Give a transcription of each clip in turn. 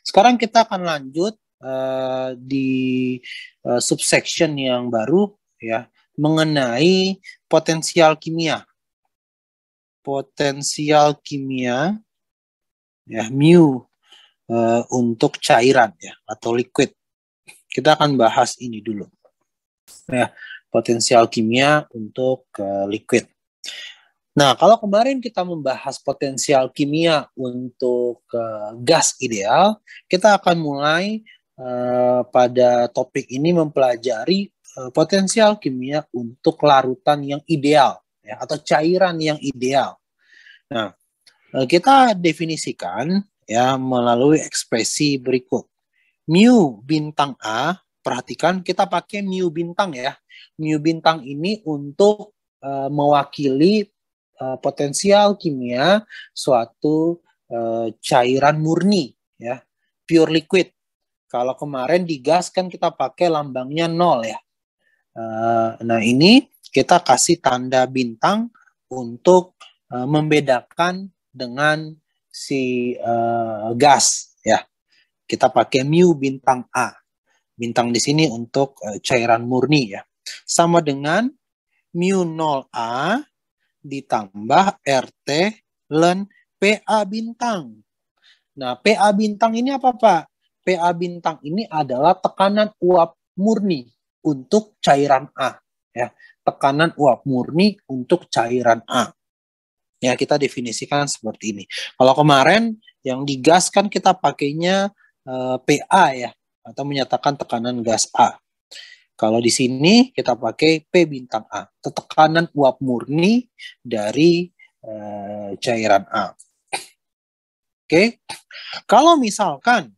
Sekarang kita akan lanjut di subsection yang baru ya, mengenai potensial kimia. Potensial kimia ya, mu untuk cairan ya atau liquid. Kita akan bahas ini dulu. Ya, potensial kimia untuk liquid. Nah, kalau kemarin kita membahas potensial kimia untuk gas ideal, kita akan mulai pada topik ini mempelajari potensial kimia untuk larutan yang ideal ya, atau cairan yang ideal. Nah, kita definisikan ya melalui ekspresi berikut. Mu bintang A, perhatikan kita pakai mu bintang ya. Mu bintang ini untuk mewakili potensial kimia suatu cairan murni ya, pure liquid. Kalau kemarin di gas kan kita pakai lambangnya 0 ya. Nah ini kita kasih tanda bintang untuk membedakan dengan si gas ya. Kita pakai mu bintang A. Bintang di sini untuk cairan murni ya. Sama dengan mu 0A ditambah RT ln PA bintang. Nah, PA bintang ini apa, Pak? PA bintang ini adalah tekanan uap murni untuk cairan A. Ya, tekanan uap murni untuk cairan A. Ya, kita definisikan seperti ini. Kalau kemarin yang di gas kan kita pakainya PA ya, atau menyatakan tekanan gas A. Kalau di sini kita pakai P bintang A, tekanan uap murni dari cairan A. Oke, kalau misalkan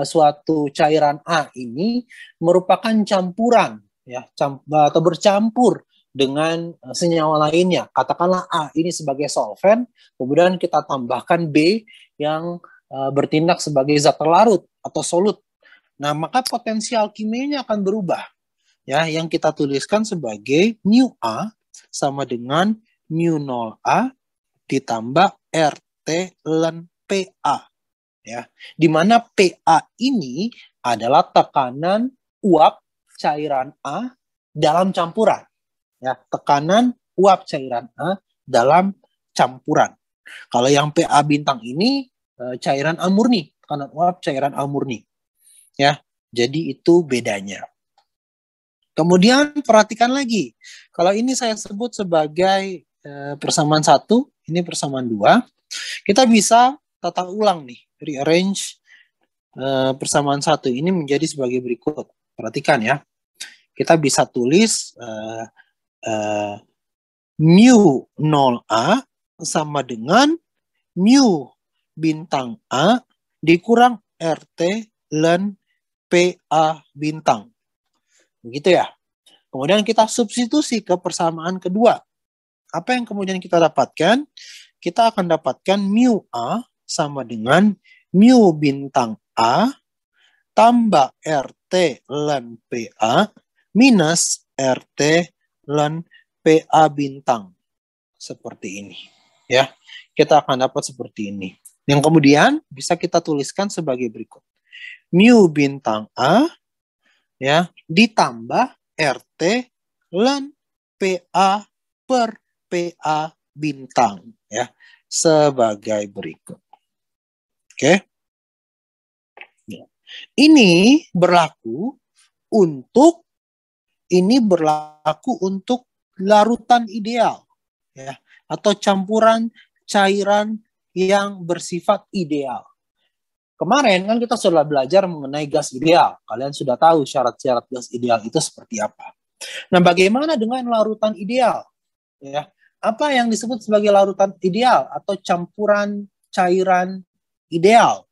suatu cairan A ini merupakan campuran ya, atau bercampur dengan senyawa lainnya, katakanlah A ini sebagai solvent, kemudian kita tambahkan B yang bertindak sebagai zat terlarut atau solut. Nah, maka potensial kimianya akan berubah. Ya, yang kita tuliskan sebagai mu A sama dengan mu 0A ditambah RT ln PA. Ya, di mana PA ini adalah tekanan uap cairan A dalam campuran. Ya, tekanan uap cairan A dalam campuran. Kalau yang PA bintang ini cairan A murni, tekanan uap cairan A murni. Ya, jadi itu bedanya. Kemudian perhatikan lagi, kalau ini saya sebut sebagai persamaan 1, ini persamaan 2, kita bisa tata ulang nih, rearrange persamaan 1 ini menjadi sebagai berikut. Perhatikan ya, kita bisa tulis mu 0A sama dengan mu bintang A dikurang RT ln PA bintang. Begitu ya. Kemudian kita substitusi ke persamaan kedua. Apa yang kemudian kita dapatkan? Kita akan dapatkan mu A sama dengan mu bintang A tambah RT ln PA minus RT ln PA bintang. Seperti ini. Ya, kita akan dapat seperti ini. Yang kemudian bisa kita tuliskan sebagai berikut. Mu bintang A ya ditambah RT ln PA per PA bintang ya sebagai berikut. Oke. Ya. Ini berlaku untuk larutan ideal ya atau campuran cairan yang bersifat ideal. Kemarin kan kita sudah belajar mengenai gas ideal. Kalian sudah tahu syarat-syarat gas ideal itu seperti apa. Nah, bagaimana dengan larutan ideal? Ya, apa yang disebut sebagai larutan ideal atau campuran cairan ideal?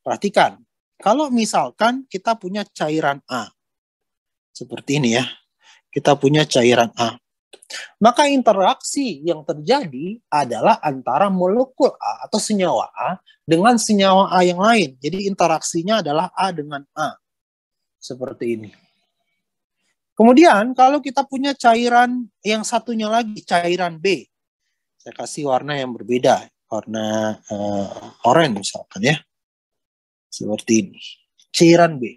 Perhatikan, kalau misalkan kita punya cairan A, seperti ini ya, kita punya cairan A. Maka interaksi yang terjadi adalah antara molekul A atau senyawa A dengan senyawa A yang lain. Jadi interaksinya adalah A dengan A. Seperti ini. Kemudian kalau kita punya cairan yang satunya lagi, cairan B. Saya kasih warna yang berbeda. warna oranye misalkan ya. Seperti ini. Cairan B.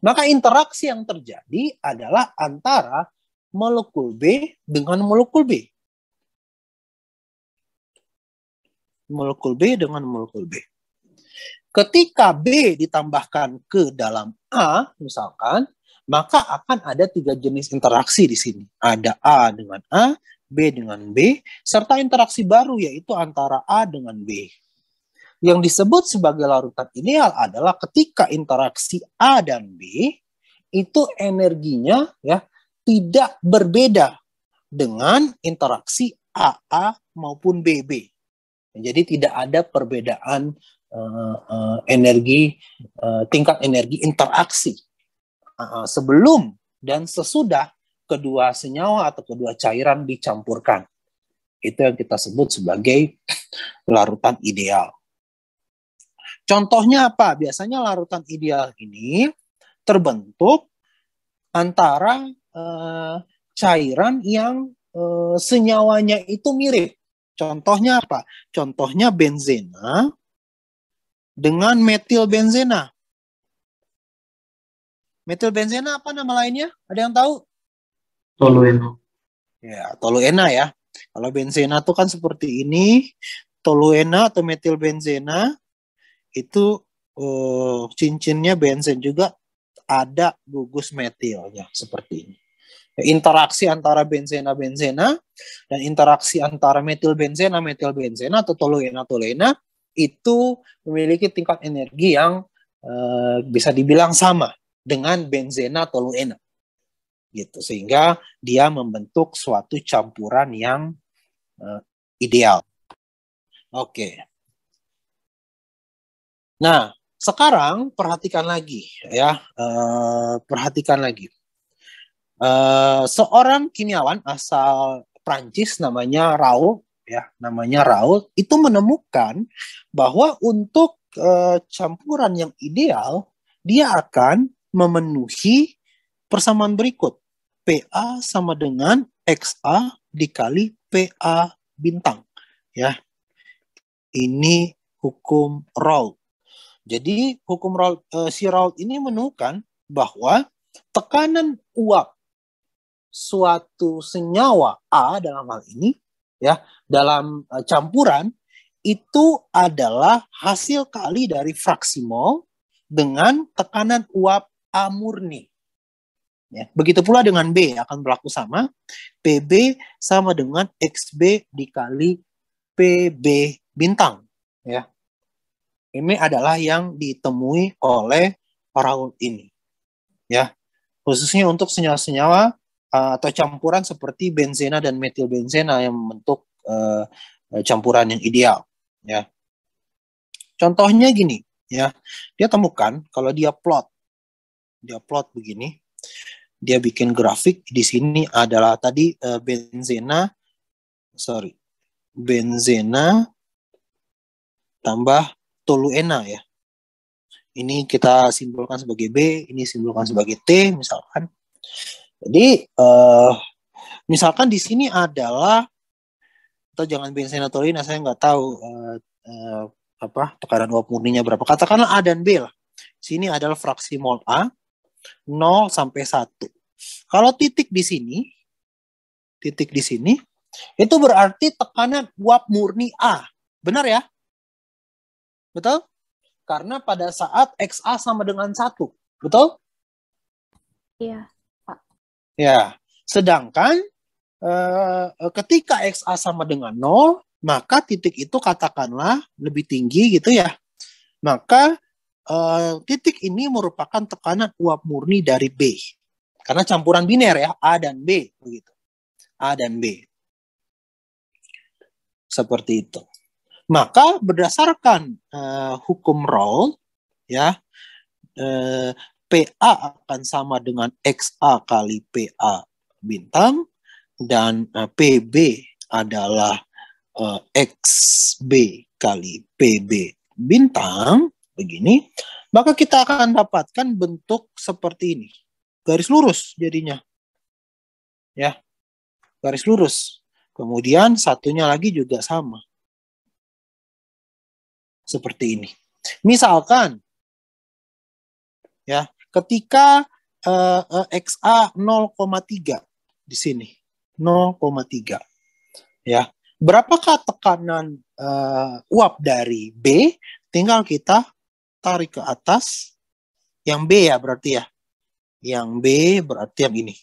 Maka interaksi yang terjadi adalah antara molekul B dengan molekul B. Molekul B dengan molekul B. Ketika B ditambahkan ke dalam A, misalkan, maka akan ada 3 jenis interaksi di sini. Ada A dengan A, B dengan B, serta interaksi baru yaitu antara A dengan B. Yang disebut sebagai larutan ideal adalah ketika interaksi A dan B itu energinya ya tidak berbeda dengan interaksi AA maupun BB. Jadi tidak ada perbedaan energi tingkat energi interaksi sebelum dan sesudah kedua senyawa atau kedua cairan dicampurkan. Itu yang kita sebut sebagai larutan ideal. Contohnya apa? Biasanya larutan ideal ini terbentuk antara cairan yang senyawanya itu mirip. Contohnya apa? Contohnya benzena dengan metilbenzena. Metilbenzena apa nama lainnya? Ada yang tahu? Tolueno. Ya, toluena ya. Kalau benzena itu kan seperti ini. Toluena atau metilbenzena itu cincinnya benzen juga ada gugus metilnya seperti ini. Interaksi antara benzena dan interaksi antara metilbenzena atau toluena itu memiliki tingkat energi yang bisa dibilang sama dengan benzena toluena gitu, sehingga dia membentuk suatu campuran yang ideal. Oke. Nah, sekarang perhatikan lagi ya, perhatikan lagi. Seorang kimiawan asal Prancis namanya Raoult itu menemukan bahwa untuk campuran yang ideal dia akan memenuhi persamaan berikut. PA sama dengan XA dikali PA bintang ya. Ini hukum Raoult. Jadi hukum Raoult, si Raoult ini menemukan bahwa tekanan uap suatu senyawa A dalam hal ini ya dalam campuran itu adalah hasil kali dari fraksi mol dengan tekanan uap A murni. Ya, begitu pula dengan B akan berlaku sama. PB sama dengan XB dikali PB bintang ya. Ini adalah yang ditemui oleh Raoult ini. Ya. Khususnya untuk senyawa-senyawa atau campuran seperti benzena dan metilbenzena yang membentuk campuran yang ideal. Ya. Contohnya gini, ya. Dia temukan kalau dia plot begini, dia bikin grafik di sini adalah tadi benzena tambah toluena ya. Ini kita simbolkan sebagai B, ini simbolkan sebagai T misalkan. Jadi misalkan di sini adalah atau jangan benzena toluena, saya nggak tahu tekanan uap murninya berapa. Katakanlah A dan B lah. Sini adalah fraksi mol A 0 sampai 1. Kalau titik di sini itu berarti tekanan uap murni A. Benar ya? Betul? Karena pada saat XA sama dengan 1. Betul? Iya, Pak. Ya. Sedangkan ketika XA sama dengan 0, maka titik itu katakanlah lebih tinggi gitu ya. Maka titik ini merupakan tekanan uap murni dari B. Karena campuran biner ya, A dan B begitu. A dan B. Seperti itu. Maka berdasarkan hukum Raoult ya, PA akan sama dengan XA kali PA bintang dan PB adalah XB kali PB bintang begini, maka kita akan dapatkan bentuk seperti ini. Garis lurus jadinya. Ya. Garis lurus. Kemudian satunya lagi juga sama. seperti ini. Misalkan ya, ketika XA 0,3 di sini 0,3 ya. Berapakah tekanan uap dari B? Tinggal kita tarik ke atas. Yang B ya berarti ya. Yang B berarti yang ini.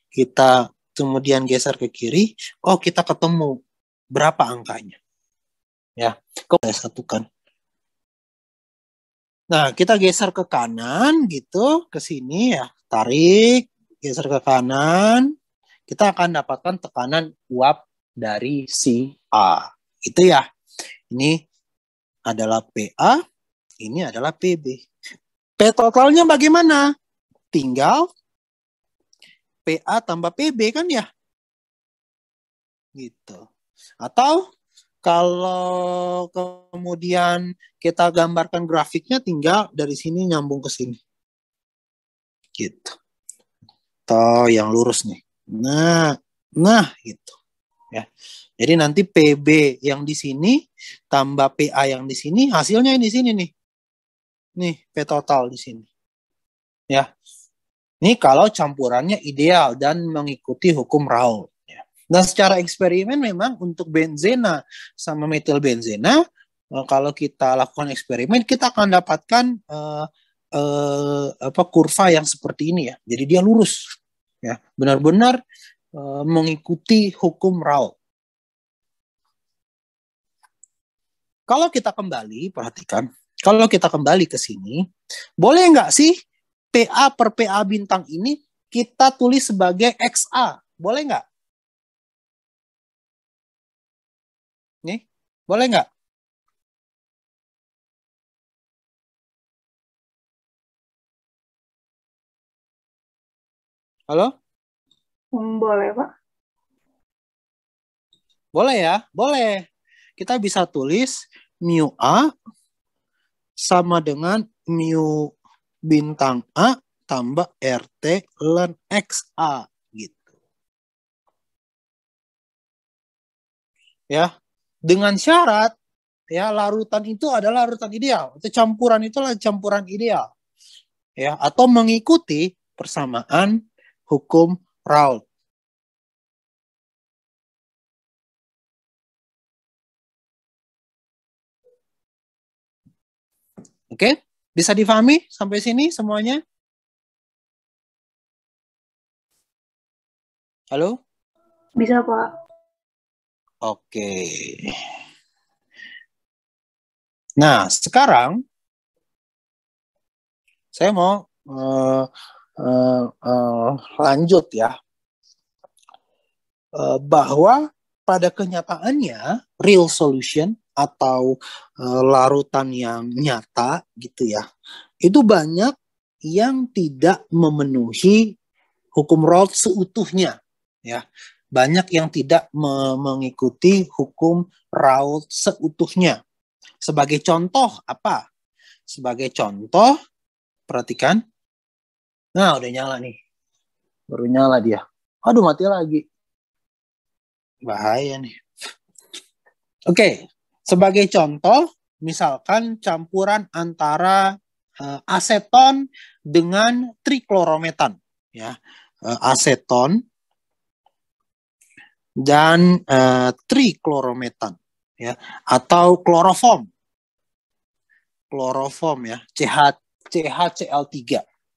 Kita kemudian geser ke kiri. Oh, kita ketemu berapa angkanya. Ya, kita satukan. Nah, kita geser ke kanan gitu, ke sini ya. Tarik, geser ke kanan. Kita akan dapatkan tekanan uap dari si A. Itu ya. Ini adalah PA, ini adalah PB. P totalnya bagaimana? Tinggal PA tambah PB kan ya? Gitu. Atau kalau kemudian kita gambarkan grafiknya, tinggal dari sini nyambung ke sini. Gitu. Atau yang lurus nih. Nah gitu. Ya. Jadi nanti PB yang di sini tambah PA yang di sini, hasilnya di sini nih. Nih, P total di sini. Ya. Ini kalau campurannya ideal dan mengikuti hukum Raoult. Ya. Dan secara eksperimen memang untuk benzena sama metilbenzena, kalau kita lakukan eksperimen, kita akan dapatkan kurva yang seperti ini ya. Jadi dia lurus. Ya, benar-benar mengikuti hukum Raoult. Kalau kita kembali, perhatikan, kalau kita kembali ke sini, boleh nggak sih PA per PA bintang ini kita tulis sebagai XA? Boleh nggak? Nih, boleh nggak? Halo? Boleh, Pak. Boleh ya? Boleh. Kita bisa tulis mu A sama dengan mu bintang A tambah RT ln XA gitu. Ya, dengan syarat ya larutan itu adalah larutan ideal, atau campuran itulah campuran ideal. Ya, atau mengikuti persamaan hukum Raoult. Oke, bisa difahami sampai sini semuanya? Halo? Bisa, Pak. Oke. Nah, sekarang saya mau lanjut ya. Bahwa pada kenyataannya real solution atau larutan yang nyata gitu ya, itu banyak yang tidak memenuhi hukum Raoult seutuhnya ya. Banyak yang tidak mengikuti hukum Raoult seutuhnya. Sebagai contoh apa? Sebagai contoh, perhatikan. Nah, udah nyala nih. Baru nyala dia. Aduh, mati lagi. Bahaya nih. Oke, sebagai contoh, misalkan campuran antara aseton dengan triklorometan, ya, aseton dan triklorometan, ya, atau kloroform ya, CHCl3,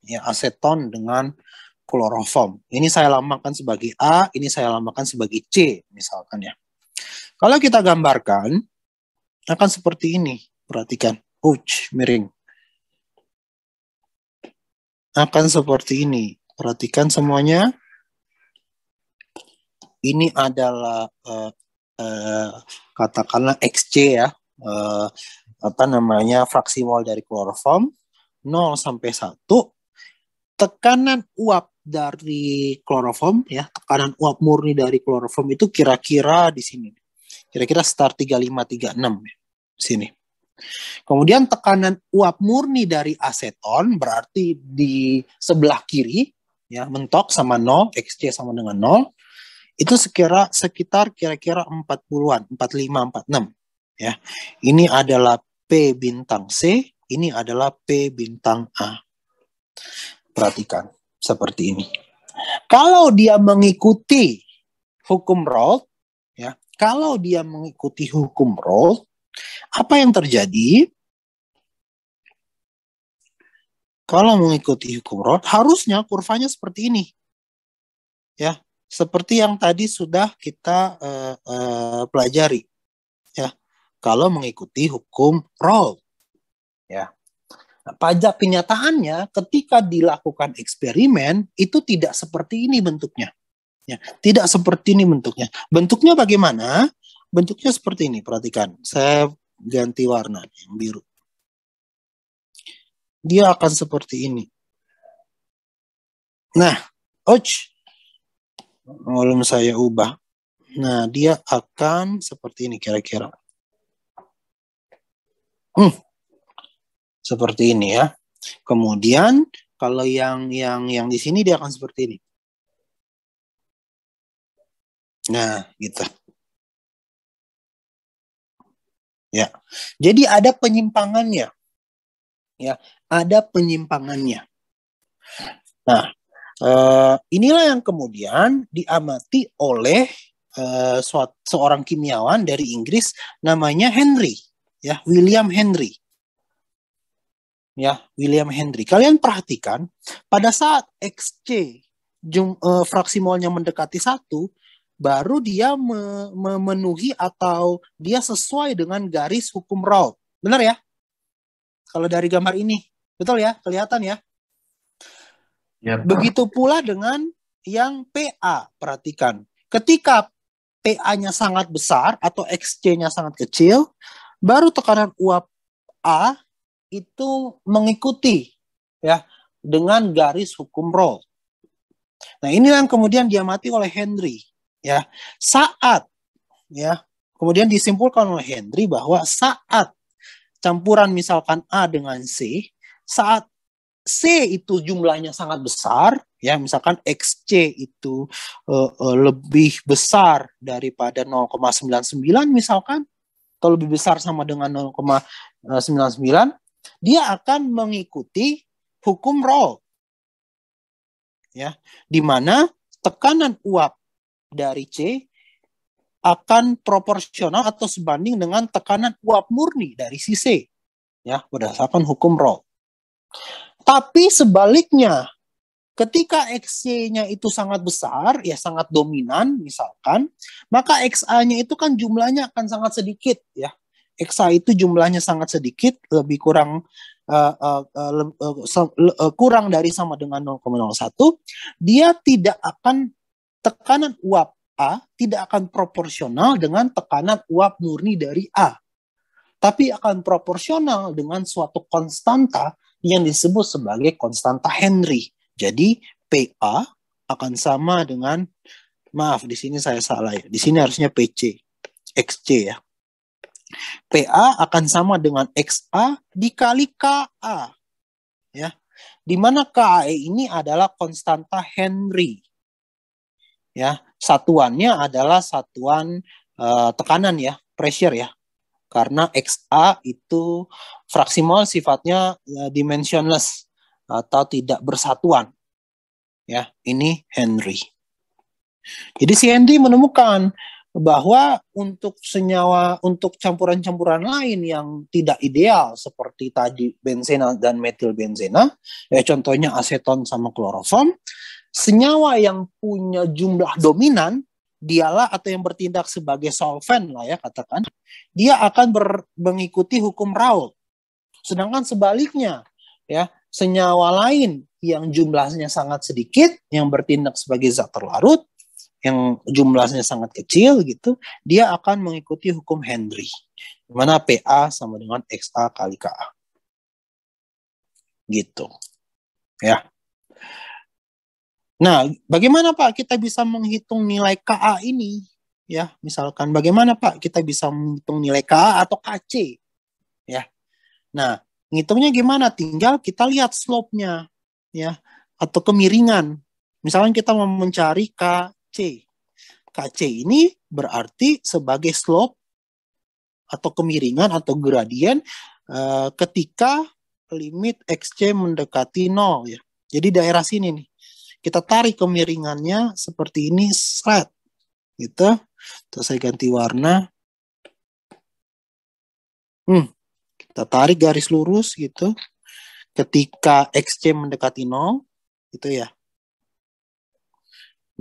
ya, aseton dengan kloroform. Ini saya lambangkan sebagai A, ini saya lambangkan sebagai C, misalkan ya. Kalau kita gambarkan, akan seperti ini. Perhatikan. Ouch, miring. Akan seperti ini. Perhatikan semuanya. Ini adalah katakanlah XC ya. Fraksi mol dari kloroform. 0 sampai 1. Tekanan uap dari kloroform ya, tekanan uap murni dari kloroform itu kira-kira di sini. Kira-kira sekitar 3536 ya, sini. Kemudian tekanan uap murni dari aseton berarti di sebelah kiri ya, mentok sama 0, XC sama dengan 0. Itu sekitar kira-kira 40-an, 45, 46 Ya, ini adalah P bintang C, ini adalah P bintang A. Perhatikan seperti ini. Kalau dia mengikuti hukum Raoult, ya, kalau dia mengikuti hukum Raoult, apa yang terjadi? Kalau mengikuti hukum Raoult, harusnya kurvanya seperti ini, ya, seperti yang tadi sudah kita pelajari, ya. Kalau mengikuti hukum Raoult, ya. Nah, pada kenyataannya ketika dilakukan eksperimen itu tidak seperti ini bentuknya. Ya, tidak seperti ini bentuknya. Bentuknya bagaimana? Bentuknya seperti ini. Perhatikan, saya ganti warna yang biru. Dia akan seperti ini. Nah, belum saya ubah. Nah, dia akan seperti ini kira-kira. Seperti ini ya. Kemudian kalau yang di sini dia akan seperti ini. Nah, gitu. Ya. Jadi ada penyimpangannya. Ya, ada penyimpangannya. Nah, inilah yang kemudian diamati oleh seorang kimiawan dari Inggris namanya Henry, ya, William Henry. Ya, William Henry. Kalian perhatikan pada saat XC fraksi molnya mendekati 1, baru dia memenuhi atau dia sesuai dengan garis hukum Raoult. Benar ya? Kalau dari gambar ini. Betul ya? Kelihatan ya? Yep. Begitu pula dengan yang PA. Perhatikan. Ketika PA-nya sangat besar atau XC-nya sangat kecil, baru tekanan uap A itu mengikuti ya dengan garis hukum Raoult. Nah, ini yang kemudian diamati oleh Henry, ya. Saat ya, kemudian disimpulkan oleh Henry bahwa saat campuran misalkan A dengan C, saat C itu jumlahnya sangat besar, ya, misalkan XC itu lebih besar daripada 0,99 misalkan, atau lebih besar sama dengan 0,99, dia akan mengikuti hukum Raoult, ya, di mana tekanan uap dari C akan proporsional atau sebanding dengan tekanan uap murni dari si C, ya, berdasarkan hukum Raoult. Tapi sebaliknya, ketika XC-nya itu sangat besar, ya sangat dominan misalkan, maka XA-nya itu kan jumlahnya akan sangat sedikit, ya. XA itu jumlahnya sangat sedikit, lebih kurang kurang dari sama dengan 0,01. Dia tidak akan, tekanan uap A tidak akan proporsional dengan tekanan uap murni dari A, tapi akan proporsional dengan suatu konstanta yang disebut sebagai konstanta Henry. Jadi PA akan sama dengan, maaf di sini saya salah ya, di sini harusnya PC, XC ya. PA akan sama dengan XA dikali KA, ya, di mana KA ini adalah konstanta Henry, ya, satuannya adalah satuan tekanan ya, pressure ya, karena XA itu fraksi mol sifatnya dimensionless atau tidak bersatuan, ya, ini Henry. Jadi si Henry menemukan bahwa untuk senyawa, untuk campuran-campuran lain yang tidak ideal seperti tadi benzena dan metilbenzena, ya contohnya aseton sama kloroform, senyawa yang punya jumlah dominan dialah atau yang bertindak sebagai solvent lah ya katakan, dia akan mengikuti hukum Raoult. Sedangkan sebaliknya, ya, senyawa lain yang jumlahnya sangat sedikit yang bertindak sebagai zat terlarut yang jumlahnya sangat kecil gitu, dia akan mengikuti hukum Henry, di mana PA sama dengan XA kali KA. Gitu. Ya. Nah, bagaimana Pak kita bisa menghitung nilai KA ini? Ya, misalkan bagaimana Pak kita bisa menghitung nilai KA atau KC? Ya. Nah, ngitungnya gimana? Tinggal kita lihat slope-nya, ya, atau kemiringan. Misalkan kita mau mencari KC. KC ini berarti sebagai slope atau kemiringan atau gradien ketika limit XC mendekati 0 ya. Jadi daerah sini nih. Kita tarik kemiringannya seperti ini, seret. Gitu. Terus saya ganti warna. Kita tarik garis lurus gitu. Ketika XC mendekati 0, gitu ya.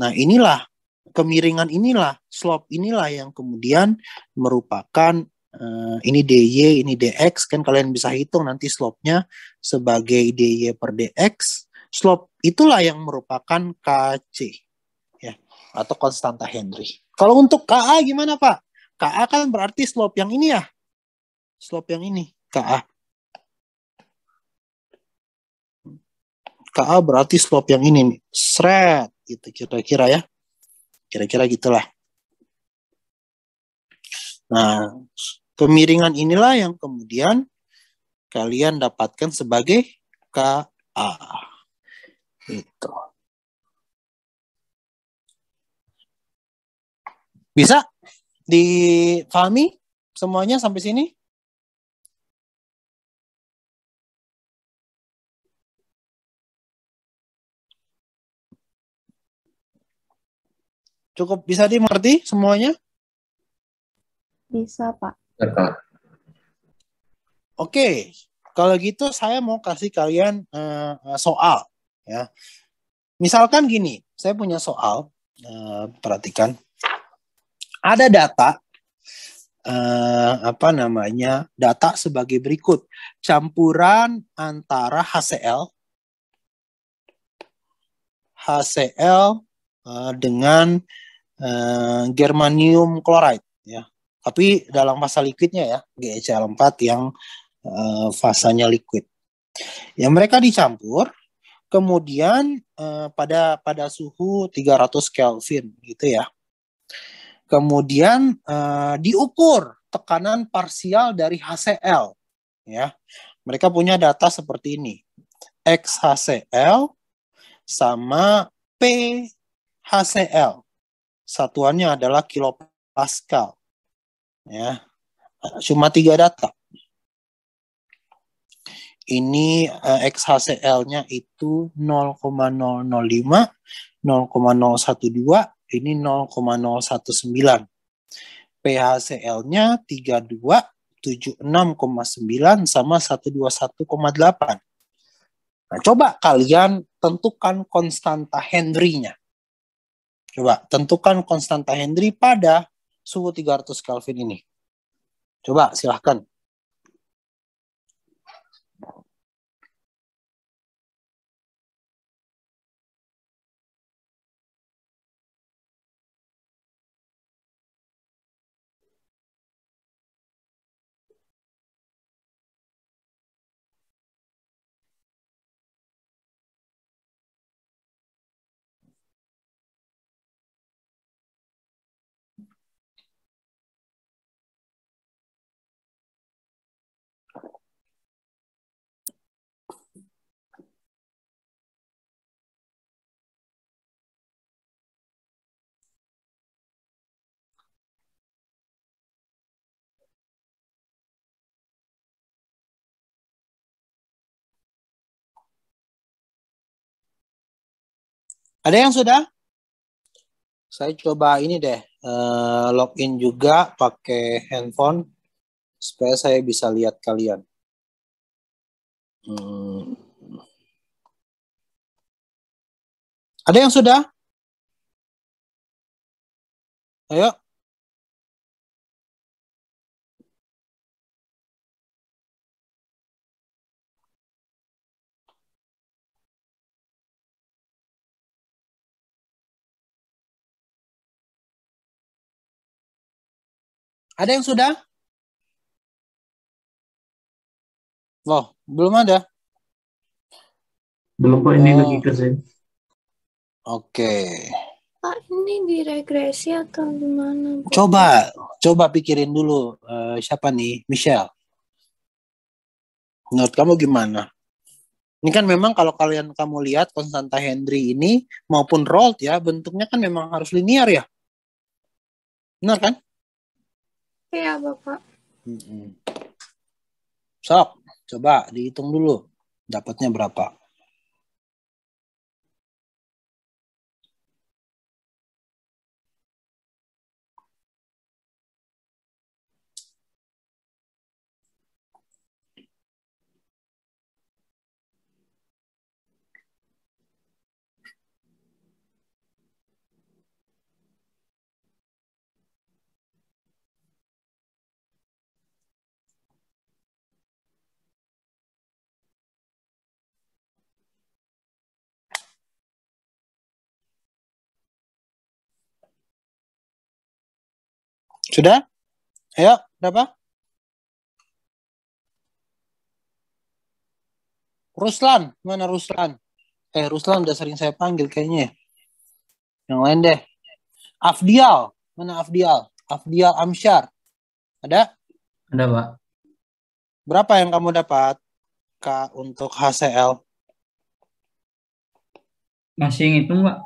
Nah, inilah kemiringan inilah, slope inilah yang kemudian merupakan ini DY, ini DX, kan kalian bisa hitung nanti slope-nya sebagai DY per DX. Slope itulah yang merupakan KC, ya, atau konstanta Henry. Kalau untuk KA gimana, Pak? KA kan berarti slope yang ini ya. Slope yang ini, KA. KA berarti slope yang ini nih. Sret, gitu kira-kira ya. Kira-kira gitulah. Nah, kemiringan inilah yang kemudian kalian dapatkan sebagai KA. Itu. Bisa dipahami semuanya sampai sini? Cukup bisa dimengerti semuanya? Bisa, Pak. Ya, Pak. Oke, kalau gitu saya mau kasih kalian soal ya. Misalkan gini, saya punya soal, perhatikan. Ada data data sebagai berikut. Campuran antara HCl dengan germanium chloride ya. Tapi dalam fasa liquidnya ya, GeCl4 yang fasanya liquid. Ya, mereka dicampur kemudian pada suhu 300 Kelvin gitu ya. Kemudian diukur tekanan parsial dari HCl ya. Mereka punya data seperti ini. X HCl sama P HCl. Satuannya adalah kilopascal. Ya. Cuma 3 data. Ini XHCl-nya itu 0,005, 0,012, ini 0,019. PHCl-nya 32, 76,9 sama 121,8. Nah, coba kalian tentukan konstanta Henry-nya. Coba tentukan konstanta Henry pada suhu 300 Kelvin ini. Coba silahkan. Ada yang sudah? Saya coba ini deh, login juga pakai handphone supaya saya bisa lihat kalian. Ada yang sudah? Ayo. Ada yang sudah? Loh, belum ada. Belum Pak, ini lagi kerjain. Oke. Pak, ini diregresi atau gimana? Pak? Coba pikirin dulu. Siapa nih? Michelle. Menurut kamu gimana? Ini kan memang kalau kamu lihat konstanta Henry ini maupun Raoult ya, bentuknya kan memang harus linear ya. Benar kan? Iya, Bapak. Sok, coba dihitung dulu. Dapatnya berapa? Sudah? Ayo, berapa? Ruslan, mana Ruslan? Ruslan udah sering saya panggil kayaknya. Yang lain deh. Afdial, mana Afdial? Afdial Amsyar. Ada? Ada, Pak. Berapa yang kamu dapat, Kak, untuk HCL? Masih ngitung, Pak?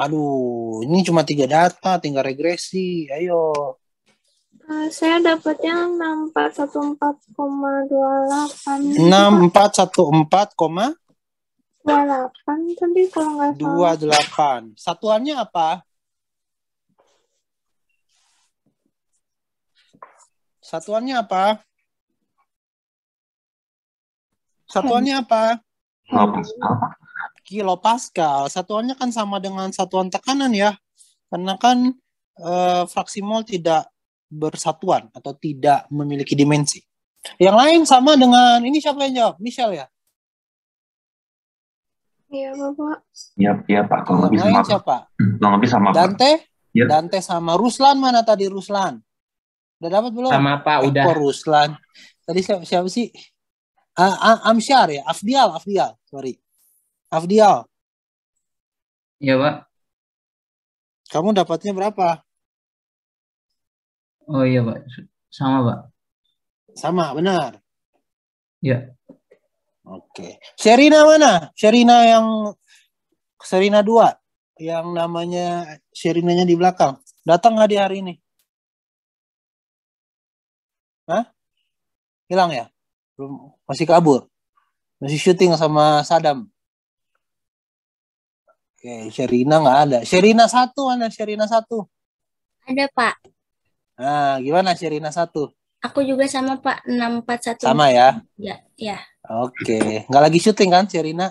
Aduh, ini cuma 3 data, tinggal regresi. Ayo. Saya dapatnya 6414,28. 6414,28. 28 tadi kalau nggak salah. Satuannya apa? Satuannya apa? Kilopascal. Satuannya kan sama dengan satuan tekanan ya. Karena kan fraksi mol tidak bersatuan atau tidak memiliki dimensi. Yang lain sama dengan ini, siapa yang jawab? Michelle ya? Iya, Bapak. Iya, Pak. Kalau Yang lain siapa? Kurang lebih sama, Pak. Dante? Yep. Dante sama Ruslan, mana tadi Ruslan? Udah dapat belum? Sama, Pak, udah. Kok Ruslan? Tadi siapa sih? Amsyar ya? Afdial. Sorry. Afdial. Iya, Pak. Kamu dapatnya berapa? Oh iya, Pak. Sama, Pak. Sama, benar. Iya. Oke. Sherina mana? Sherina 2. Yang namanya Sherinanya di belakang. Datang nggak di hari ini? Hah? Hilang ya? Belum, masih kabur? Masih syuting sama Sadam? Oke, Sherina nggak ada. Sherina 1 mana? Sherina 1. Ada, Pak. Nah, gimana Sherina 1? Aku juga sama, Pak. 641. Sama ya? Ya. Oke. Nggak lagi syuting kan Sherina?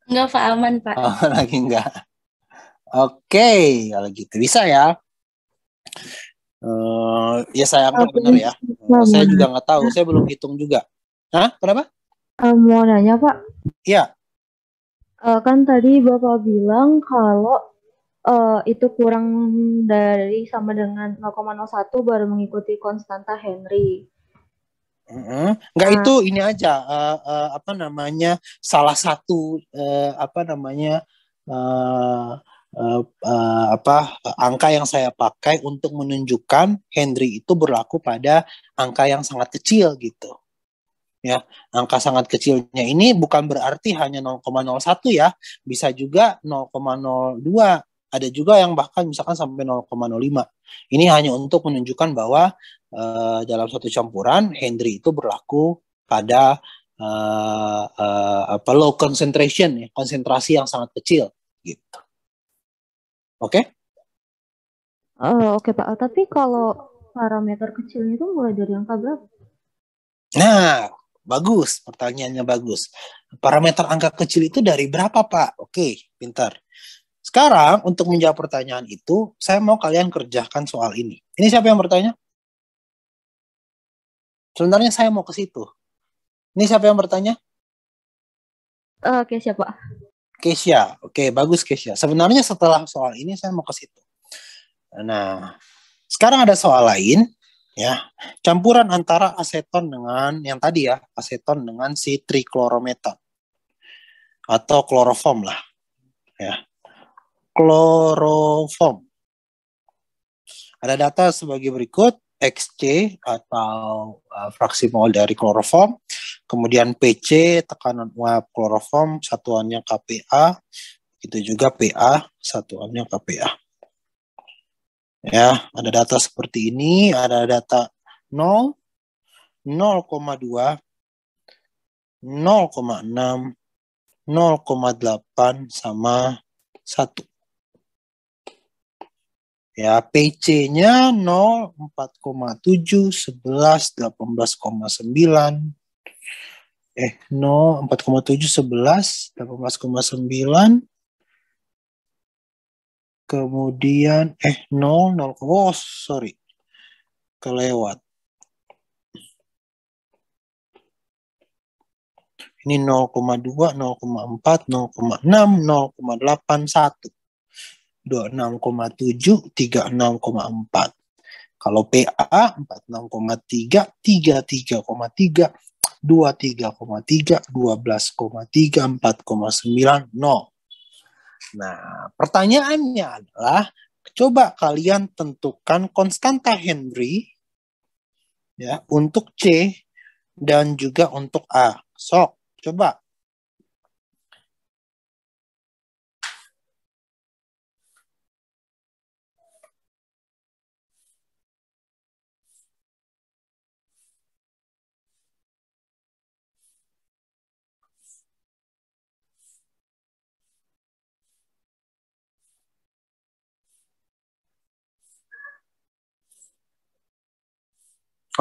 Enggak, Pak. Aman, Pak. Oh, lagi nggak. Oke, kalau gitu bisa ya. Ya saya anggap benar ya. Saya juga nggak tahu. Saya belum hitung juga. Hah? Kenapa? Mau nanya, Pak. Iya. Kan tadi Bapak bilang kalau itu kurang dari sama dengan 0,01 baru mengikuti konstanta Henry. Enggak, itu ini aja salah satu angka yang saya pakai untuk menunjukkan Henry itu berlaku pada angka yang sangat kecil gitu. Ya, angka sangat kecilnya ini bukan berarti hanya 0,01 ya, bisa juga 0,02. Ada juga yang bahkan misalkan sampai 0,05. Ini hanya untuk menunjukkan bahwa dalam satu campuran Henry itu berlaku pada low concentration ya, konsentrasi yang sangat kecil gitu. Oke? Oke, Pak. Tapi kalau parameter kecilnya itu mulai dari angka berapa? Nah, bagus, pertanyaannya bagus. Parameter angka kecil itu dari berapa, Pak? Oke, pintar. Sekarang untuk menjawab pertanyaan itu, saya mau kalian kerjakan soal ini. Ini siapa yang bertanya? Sebenarnya saya mau ke situ. Ini siapa yang bertanya? Kesya, Pak. Kesya. Oke, bagus Kesya. Sebenarnya setelah soal ini saya mau ke situ. Nah, sekarang ada soal lain. Ya, campuran antara aseton dengan yang tadi ya, aseton dengan si triklorometan atau kloroform lah. Ya. Kloroform. Ada data sebagai berikut, XC atau fraksi mol dari kloroform, kemudian PC tekanan uap kloroform satuannya kPa, itu juga PA satuannya kPa. Ya, ada data seperti ini, ada data 0, 0,2, 0,6, 0,8 sama 1. Ya, PC-nya 0, 4,7, 11, 18,9. 0, 4,7, 11, 18,9. Kemudian 0, 0, oh sorry. Kelewat. Ini 0,2, 0,4, 0,6, 0,8, 1. 26,7, 36,4. Kalau PA 46,3, 33,3, 23,3, 12,3, 4,9, 0. Nah, pertanyaannya adalah coba kalian tentukan konstanta Henry ya untuk C dan juga untuk A. Sok, coba.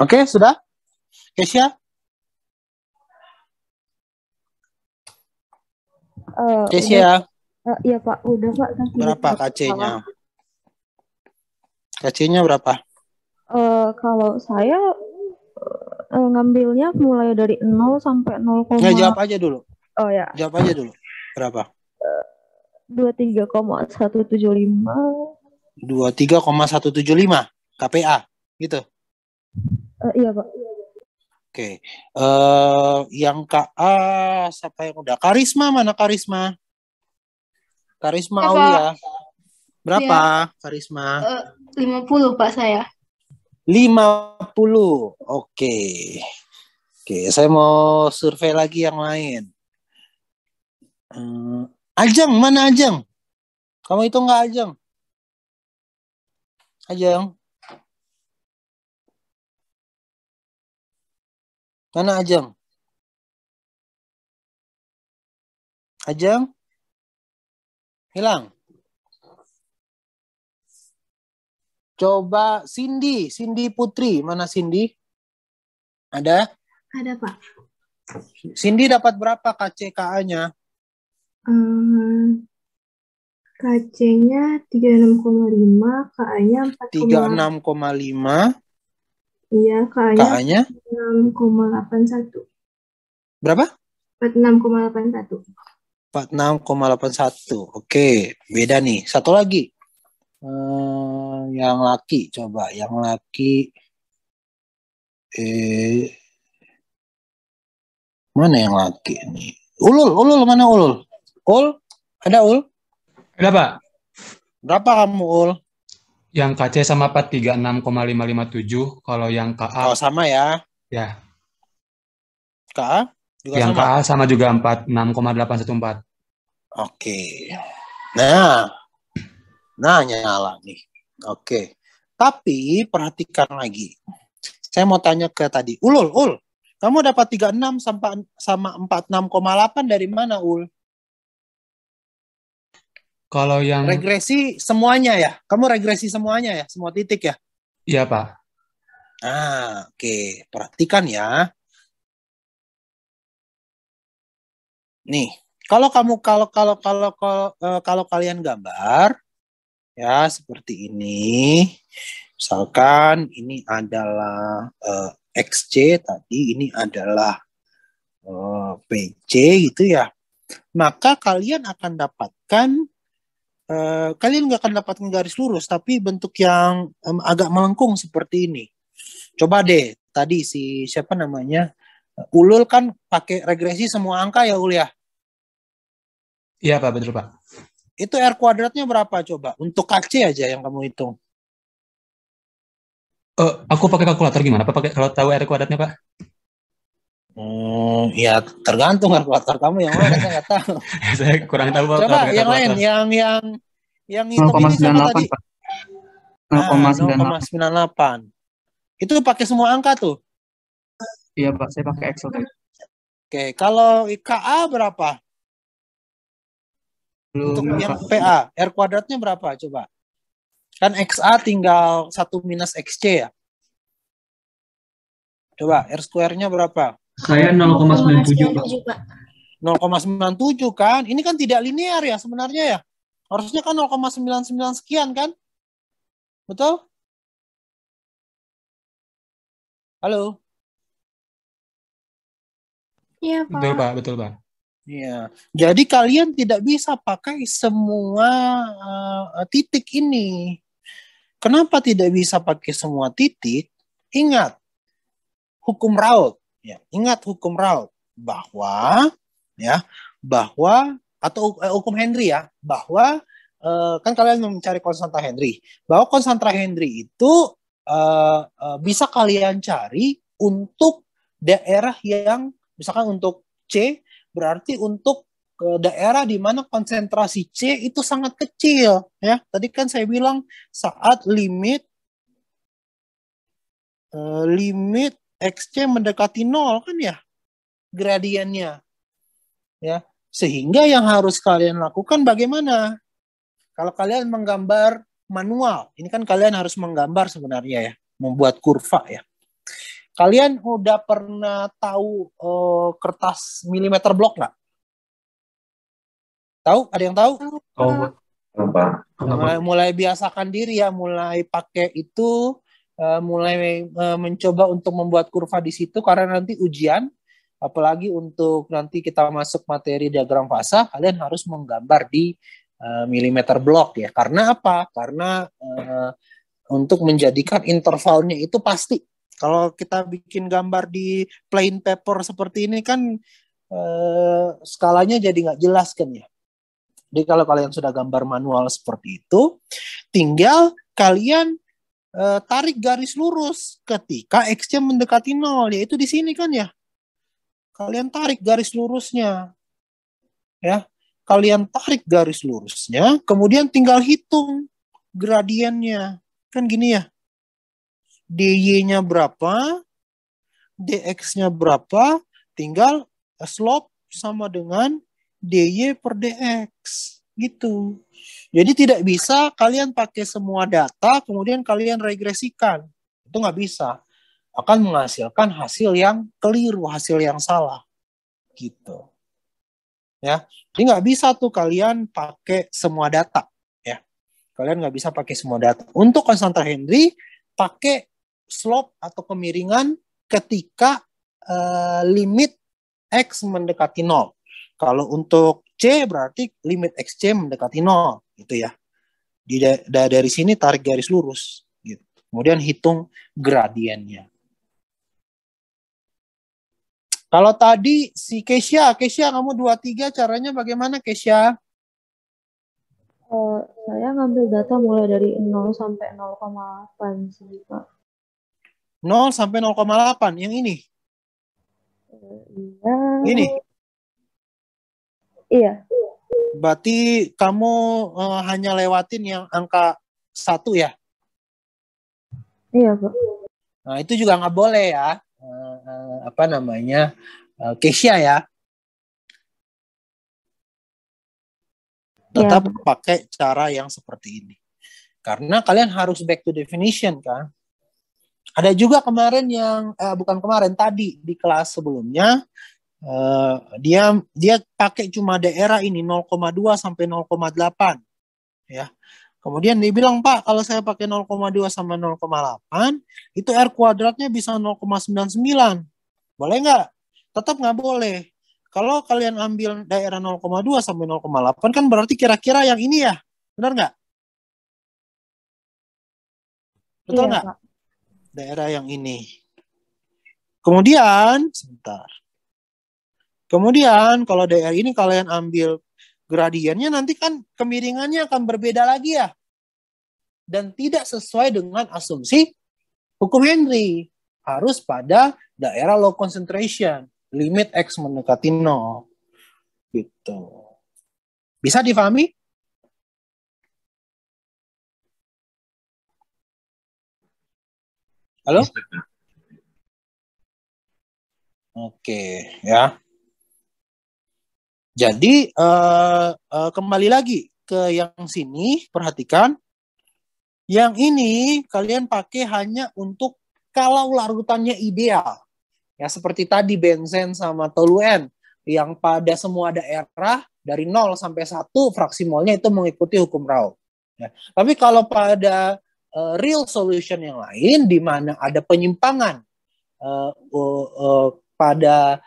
Oke, sudah? Kesia? Kesia, Iya Pak, udah Pak. berapa KC-nya? KC-nya berapa? Kalau saya ngambilnya mulai dari 0 sampai 0, Nggak, jawab aja dulu. oh ya, Jawab aja dulu. Berapa? 23,175. 23,175 KPA, gitu. Iya Pak. Oke. Yang KA siapa yang udah? Karisma, mana Karisma? Karisma Ya, Pak. Aulia. Berapa Karisma? 50 Pak saya. 50. Oke. Oke, saya mau survei lagi yang lain. Ajeng, mana Ajeng? Kamu itu nggak Ajeng? Ajeng. Mana Ajeng? Ajeng? Hilang. Coba Cindy Putri. Mana Cindy? Ada? Ada Pak. Cindy dapat berapa KCKA-nya? KC-nya 36,5, KA-nya 36,5. Iya, KA-nya 46,81. berapa? 46,81. 46,81. Oke, beda nih. Satu lagi. Yang laki, coba. Yang laki. Mana yang laki nih? Ulul, mana Ulul? Ada Ul? Ada Pak. Berapa kamu Ul? Yang KC sama 436,557. Kalau yang KA. Oh, sama ya. Ya. KA juga Yang sama. KA sama juga 46,814. Oke. Nah nyala nih. Oke. Tapi perhatikan lagi. Saya mau tanya ke tadi. Ulul. Kamu dapat 36 sama 46,8 dari mana, Ul? Kalau yang regresi semuanya ya? Kamu regresi semuanya ya? Semua titik ya? Iya, Pak. Oke. Perhatikan ya. Nih, kalau kalian gambar ya seperti ini. Misalkan ini adalah XC tadi, ini adalah PC gitu ya. Maka kalian akan dapatkan kalian nggak akan dapatkan garis lurus, tapi bentuk yang agak melengkung seperti ini. Coba deh, tadi siapa namanya? Ulul kan pakai regresi semua angka ya Ul ya? Iya Pak, betul Pak. Itu R kuadratnya berapa coba? Untuk KC aja yang kamu hitung. Aku pakai kalkulator gimana Pak? Pakai kalau tahu R kuadratnya Pak? Ya tergantung kalkulator kamu yang mana, saya nggak tahu. Saya kurang tahu Pak. Coba yang lain, yang hitung ini siapa tadi? 0,98. Itu pakai semua angka tuh. Iya Pak, saya pakai Excel tadi. Oke, kalau KA berapa? Untuk Belum yang Pak. PA, R kuadratnya berapa? Coba. Kan XA tinggal 1 minus XC ya. Coba, R square-nya berapa? Saya 0,97 Pak. 0,97 Pak. 0,97 kan? Ini kan tidak linear ya sebenarnya ya. Harusnya kan 0,99 sekian kan? Betul? Halo? Iya Betul, Pak. Pak. Betul, Pak. Iya. Jadi kalian tidak bisa pakai semua titik ini. Kenapa tidak bisa pakai semua titik? Ingat hukum Raoult. Ya, ingat hukum Raoult bahwa atau hukum Henry ya, bahwa kan kalian mencari konstanta Henry, bahwa konstanta Henry itu bisa kalian cari untuk daerah yang misalkan untuk C berarti untuk daerah di mana konsentrasi C itu sangat kecil ya. Tadi kan saya bilang saat limit XC mendekati 0 kan ya gradiennya ya. Sehingga yang harus kalian lakukan bagaimana? Kalau kalian menggambar manual, ini kan kalian harus menggambar sebenarnya ya, membuat kurva ya. Kalian udah pernah tahu kertas milimeter blok nggak? Tahu? Ada yang tahu? Oh, Pak. Apa? Mulai biasakan diri ya, mulai pakai itu, mulai mencoba untuk membuat kurva di situ karena nanti ujian, apalagi untuk nanti kita masuk materi diagram fasa, kalian harus menggambar di milimeter blok ya. Karena apa? Karena untuk menjadikan intervalnya itu pasti. Kalau kita bikin gambar di plain paper seperti ini kan skalanya jadi nggak jelas kan ya. Jadi kalau kalian sudah gambar manual seperti itu, tinggal kalian tarik garis lurus ketika X-nya mendekati 0, yaitu di sini kan ya. Kalian tarik garis lurusnya. Ya. Kalian tarik garis lurusnya, kemudian tinggal hitung gradiennya. Kan gini ya. dy-nya berapa, dx-nya berapa, tinggal slope sama dengan dy per dx gitu. Jadi tidak bisa kalian pakai semua data kemudian kalian regresikan. Itu nggak bisa. Akan menghasilkan hasil yang keliru, hasil yang salah gitu. Ya, jadi nggak bisa tuh kalian pakai semua data. Ya, kalian nggak bisa pakai semua data. Untuk konstanta Henry pakai slope atau kemiringan ketika limit x mendekati 0. Kalau untuk C berarti limit XC mendekati 0 gitu ya. Dari sini tarik garis lurus gitu. Kemudian hitung gradiennya. Kalau tadi si Kesia kamu 23 caranya bagaimana Kesia? Saya ngambil data mulai dari 0 sampai 0,8 sih, Pak. 0 sampai 0,8 yang ini. Iya. Ini. Iya. Berarti kamu hanya lewatin yang angka 1 ya? Iya, Pak. Nah, itu juga nggak boleh ya. Kesia ya. Tetap pakai cara yang seperti ini. Karena kalian harus back to definition kan. Ada juga kemarin yang tadi di kelas sebelumnya dia pakai cuma daerah ini 0,2 sampai 0,8 ya. Kemudian dia bilang, Pak, kalau saya pakai 0,2 sama 0,8 itu R kuadratnya bisa 0,99. Boleh nggak? Tetap nggak boleh. Kalau kalian ambil daerah 0,2 sampai 0,8 kan berarti kira-kira yang ini ya. Benar nggak? Betul nggak? Iya, Pak. Daerah yang ini. Kemudian, sebentar. Kemudian kalau daerah ini kalian ambil gradiennya nanti kan kemiringannya akan berbeda lagi ya. Dan tidak sesuai dengan asumsi hukum Henry. Harus pada daerah low concentration. Limit X mendekati 0. Gitu. Bisa difahami? Halo? Bisa, Kak. Oke, ya. Jadi kembali lagi ke yang sini, perhatikan. Yang ini kalian pakai hanya untuk kalau larutannya ideal. Ya seperti tadi benzen sama toluen yang pada semua daerah dari 0 sampai 1 fraksi molnya itu mengikuti hukum Raoult. Ya. Tapi kalau pada real solution yang lain di mana ada penyimpangan pada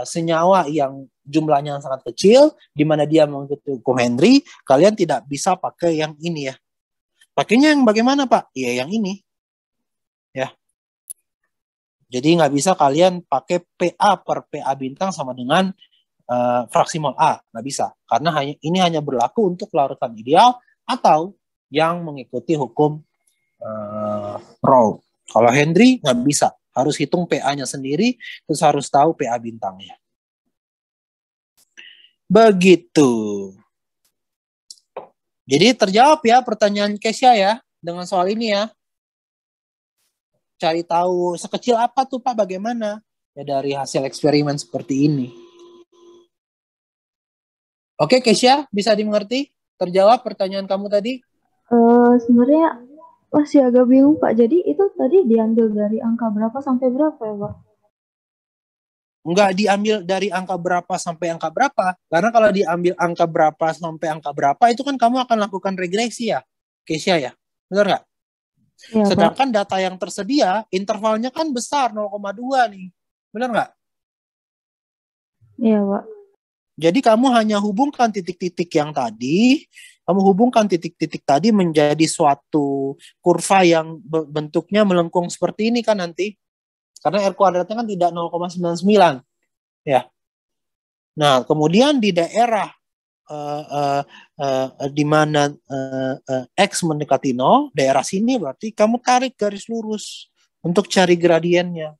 senyawa yang jumlahnya sangat kecil, di mana dia mengikuti hukum Henry, kalian tidak bisa pakai yang ini ya. Pakainya yang bagaimana Pak? Ya yang ini. Ya. Jadi nggak bisa kalian pakai PA per PA bintang sama dengan fraksi mol A. Nggak bisa. Karena ini hanya berlaku untuk larutan ideal atau yang mengikuti hukum Raoult. Kalau Henry nggak bisa. Harus hitung PA-nya sendiri, terus harus tahu PA bintangnya. Begitu. Jadi terjawab ya pertanyaan Kesya ya dengan soal ini ya. Cari tahu sekecil apa tuh Pak, bagaimana ya dari hasil eksperimen seperti ini. Oke Kesya, bisa dimengerti? Terjawab pertanyaan kamu tadi? Sebenarnya masih agak bingung Pak. Jadi itu tadi diambil dari angka berapa sampai berapa ya Pak? Nggak diambil dari angka berapa sampai angka berapa. Karena kalau diambil angka berapa sampai angka berapa, itu kan kamu akan lakukan regresi ya, Kesya ya. Benar nggak? Ya, Sedangkan data yang tersedia, intervalnya kan besar, 0,2 nih. Benar nggak? Iya Pak. Jadi kamu hanya hubungkan titik-titik yang tadi, kamu hubungkan titik-titik tadi menjadi suatu kurva yang bentuknya melengkung seperti ini kan nanti. Karena R kuadratnya kan tidak 0,99. Ya. Nah, kemudian di daerah di mana X mendekati 0, daerah sini berarti kamu tarik garis lurus untuk cari gradiennya.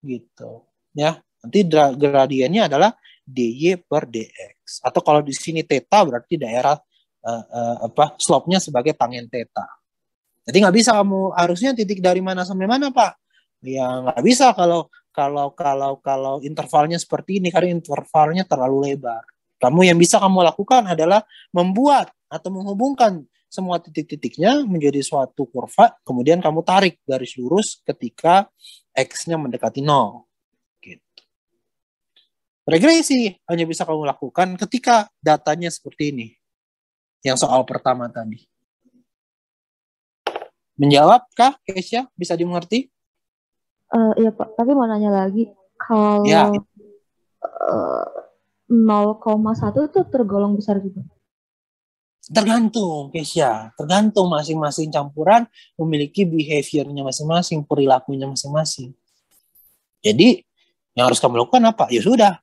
Gitu. Ya. Nanti gradiennya adalah dy per dx. Atau kalau di sini theta berarti daerah slope-nya sebagai tangen theta. Jadi nggak bisa kamu harusnya titik dari mana sampai mana Pak? Ya nggak bisa kalau intervalnya seperti ini karena intervalnya terlalu lebar. Kamu yang bisa kamu lakukan adalah membuat atau menghubungkan semua titik-titiknya menjadi suatu kurva, kemudian kamu tarik garis lurus ketika x-nya mendekati 0. Gitu. Regresi hanya bisa kamu lakukan ketika datanya seperti ini. Yang soal pertama tadi. Menjawabkah, Kesya? Bisa dimengerti? Iya Pak, tapi mau nanya lagi. Kalau Ya. 0,1 itu tergolong besar juga? Tergantung, Kesya. Tergantung masing-masing campuran memiliki behavior-nya masing-masing, perilakunya masing-masing. Jadi, yang harus kamu lakukan apa? Ya sudah,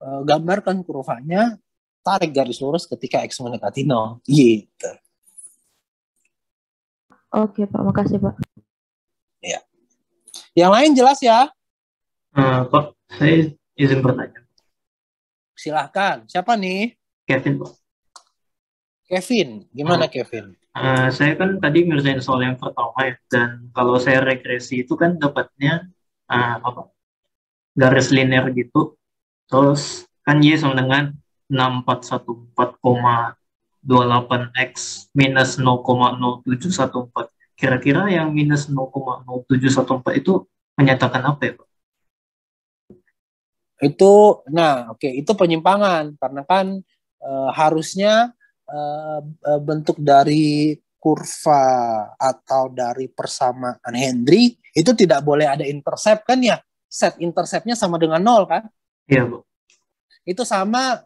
gambarkan kurvanya, tarik garis lurus ketika X mendekati 0. Gitu. Oke Pak, makasih Pak. Ya. Yang lain jelas ya? Pak, saya izin bertanya. Silahkan. Siapa nih? Kevin, Pak. Kevin. Gimana Kevin? Saya kan tadi ngerjain soal yang pertama ya, dan kalau saya regresi itu kan dapatnya garis linear gitu, terus kan Y sama dengan 6414,28X minus 0,0714. Kira-kira yang minus 0,0714 itu menyatakan apa ya, Pak? Itu, itu penyimpangan karena kan harusnya bentuk dari kurva atau dari persamaan Henry itu tidak boleh ada intercept kan ya, set interceptnya sama dengan 0 kan? Iya, Bu. Itu sama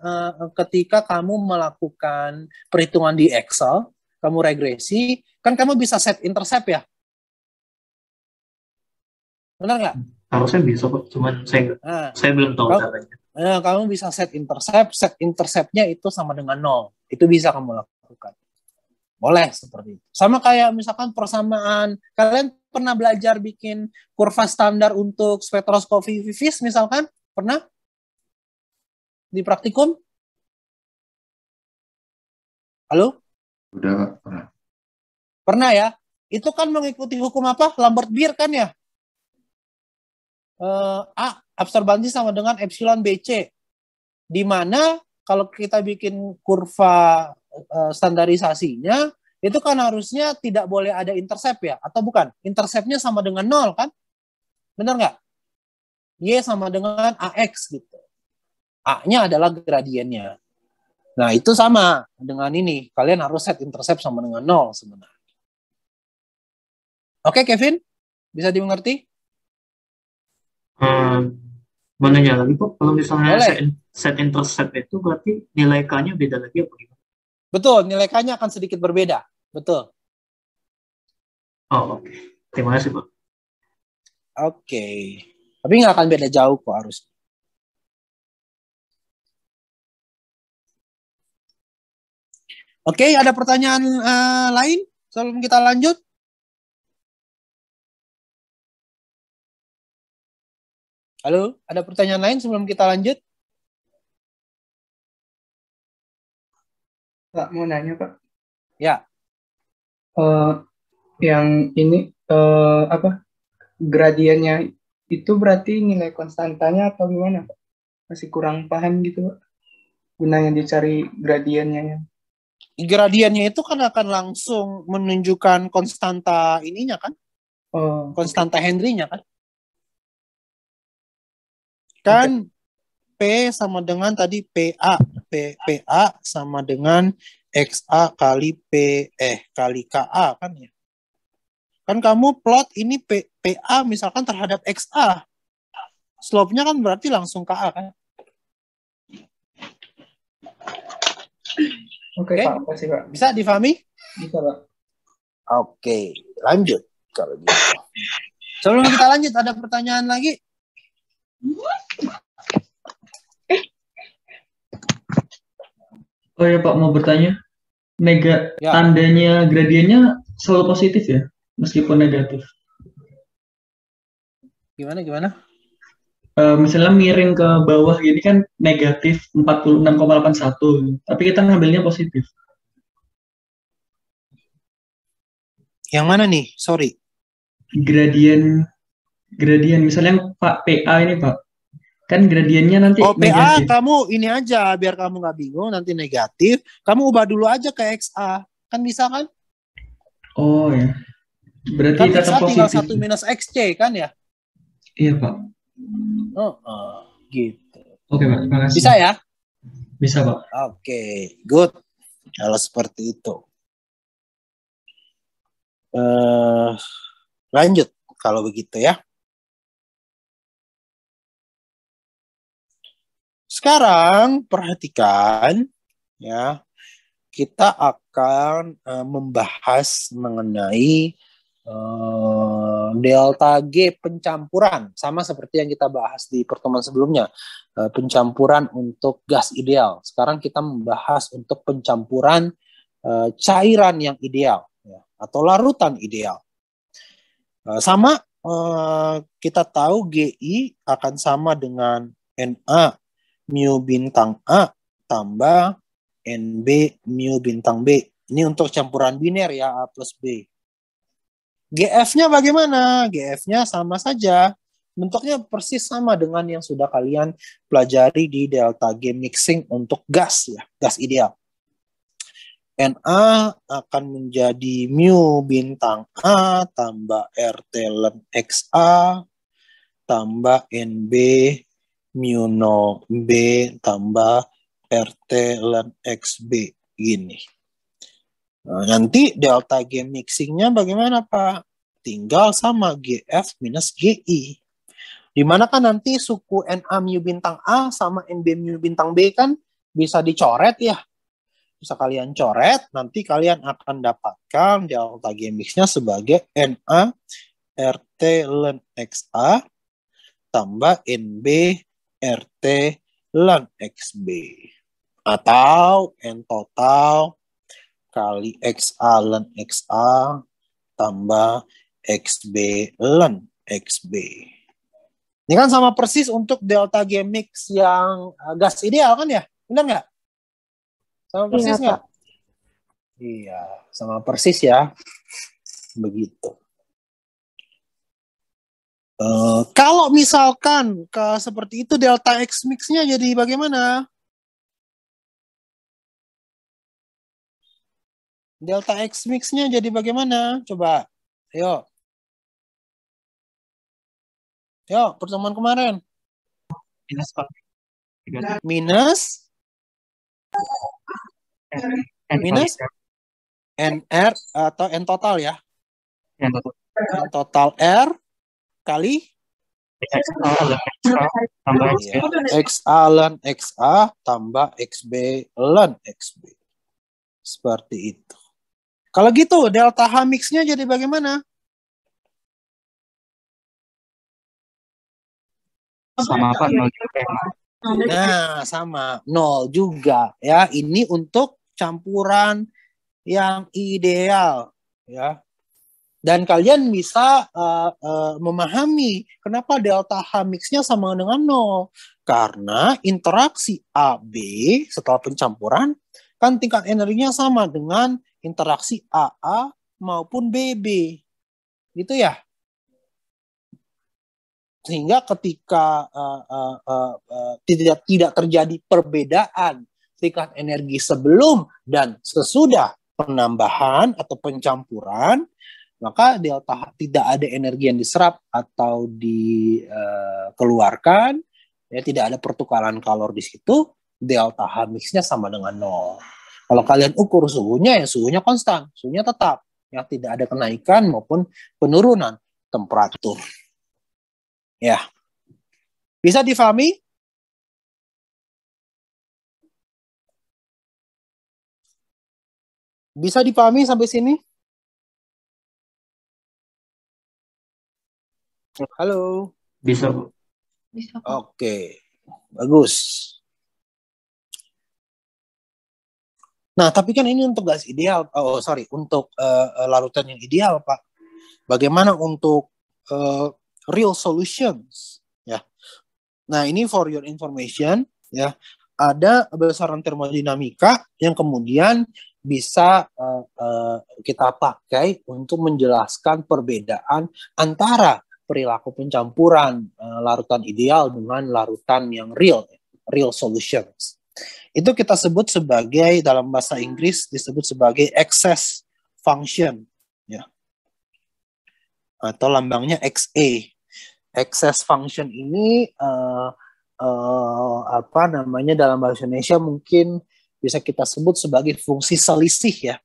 ketika kamu melakukan perhitungan di Excel, kamu regresi, kan kamu bisa set intercept ya? Benar nggak? Harusnya bisa, Pak. Cuman saya belum tahu caranya. Kamu bisa set interceptnya itu sama dengan 0. Itu bisa kamu lakukan. Boleh seperti itu. Sama kayak misalkan persamaan, kalian pernah belajar bikin kurva standar untuk spektroskopi Vivis misalkan? Pernah? Di praktikum? Halo? Udah, Pak. Pernah ya? itu kan mengikuti hukum apa? Lambert-Beer kan ya? A absorbansi sama dengan epsilon BC. Di mana kalau kita bikin kurva standarisasinya, itu kan harusnya tidak boleh ada intercept ya? Atau bukan? Interceptnya sama dengan 0 kan? Benar nggak? Y sama dengan AX gitu. A-nya adalah gradiennya. Nah, itu sama dengan ini. Kalian harus set intercept sama dengan 0 sebenarnya. Oke, Kevin? Bisa dimengerti? Mananya lagi, Pak? Kalau misalnya Boleh. set intercept itu berarti nilai K-nya beda lagi apa gimana? Betul, nilai K-nya akan sedikit berbeda. Betul. Oh, oke. Terima kasih, Pak. Oke. Tapi nggak akan beda jauh kok harus. Oke, ada pertanyaan lain sebelum kita lanjut? Halo, ada pertanyaan lain sebelum kita lanjut? Pak, mau nanya, Pak. Ya. Yang ini apa? Gradiennya itu berarti nilai konstantanya atau gimana, Pak? Masih kurang paham gitu, Pak. Gunanya dicari gradiennya ya. Gradiennya itu kan akan langsung menunjukkan konstanta ininya kan? Oh, Konstanta Henry-nya kan? Kan P sama dengan tadi PA. PA sama dengan XA kali kali KA kan ya? Kan kamu plot ini PA misalkan terhadap XA. Slope-nya kan berarti langsung KA kan? Oke, Pak. Makasih, Pak. Bisa difahami? Bisa, Pak. Oke, lanjut kalau gitu. Sebelum kita lanjut, ada pertanyaan lagi? Oh ya Pak, mau bertanya. Ya. Tandanya gradiennya selalu positif ya, meskipun negatif. Gimana? Misalnya miring ke bawah gini kan negatif 46,81, tapi kita ngambilnya positif. Yang mana nih? Sorry. Gradien misalnya Pak PA ini Pak, kan gradiennya nanti PA negatif. kamu ini aja biar kamu nggak bingung nanti negatif. Kamu ubah dulu aja ke XA, kan bisa kan? Oh ya, berarti Kan tetap XA tinggal positif. 1 minus XC kan ya? Iya Pak. Gitu. Oke Pak, terima kasih. Bisa ya? Bisa Pak. Oke, good. Kalau seperti itu. Lanjut kalau begitu ya. Sekarang perhatikan ya, kita akan membahas mengenai delta G pencampuran, sama seperti yang kita bahas di pertemuan sebelumnya, pencampuran untuk gas ideal. Sekarang kita membahas untuk pencampuran cairan yang ideal ya, atau larutan ideal. Sama kita tahu GI akan sama dengan Na mu bintang A tambah NB mu bintang B. Ini untuk campuran biner ya, A plus B. GF-nya bagaimana? GF-nya sama saja. Bentuknya persis sama dengan yang sudah kalian pelajari di delta G mixing untuk gas ya, gas ideal. Na akan menjadi mu bintang A tambah RT ln XA tambah NB mu no B tambah RT ln XB gini. Nah, nanti delta G mixingnya bagaimana Pak? Tinggal sama GF minus GI. Dimana kan nanti suku Na mu bintang A sama NB mu bintang B kan bisa dicoret ya. Bisa kalian coret, nanti kalian akan dapatkan delta G mixnya sebagai Na RT ln XA tambah NB RT ln XB. Atau N total kali XA ln XA tambah XB ln XB. Ini kan sama persis untuk delta G mix yang gas ideal kan ya? Benar nggak? Sama persis nggak? Iya, sama persis ya. Begitu. Kalau misalkan seperti itu, delta X mix-nya jadi bagaimana? Delta X mix-nya jadi bagaimana? Coba, ayo. Yuk, pertemuan kemarin. Minus Pak. Minus NR atau N total ya. N total R kali XA ln XA tambah XB ln XB. Seperti itu. Kalau gitu, delta H mix-nya jadi bagaimana? Sama Pak, 0 juga. Nah, sama 0 juga ya. Ini untuk campuran yang ideal ya. Dan kalian bisa memahami kenapa delta H mix-nya sama dengan 0. Karena interaksi AB setelah pencampuran kan tingkat energinya sama dengan interaksi AA maupun BB. Gitu ya. Sehingga ketika tidak terjadi perbedaan tingkat energi sebelum dan sesudah penambahan atau pencampuran, maka delta tidak ada energi yang diserap atau dikeluarkan, ya tidak ada pertukaran kalor di situ, delta H mix-nya sama dengan 0. Kalau kalian ukur suhunya, ya suhunya konstan, suhunya tetap, ya tidak ada kenaikan maupun penurunan temperatur. Ya, bisa difahami? Bisa dipahami sampai sini? Halo. Bisa, Bu. Bisa. Oke, bagus. Nah, tapi kan ini untuk gas ideal. Untuk larutan yang ideal, Pak. Bagaimana untuk real solutions? Ya. Nah, ini for your information, ya. Ada besaran termodinamika yang kemudian bisa kita pakai untuk menjelaskan perbedaan antara perilaku pencampuran larutan ideal dengan larutan yang real solutions. Itu kita sebut sebagai, dalam bahasa Inggris disebut sebagai excess function, ya. Atau lambangnya XA. Excess function ini dalam bahasa Indonesia mungkin bisa kita sebut sebagai fungsi selisih, ya.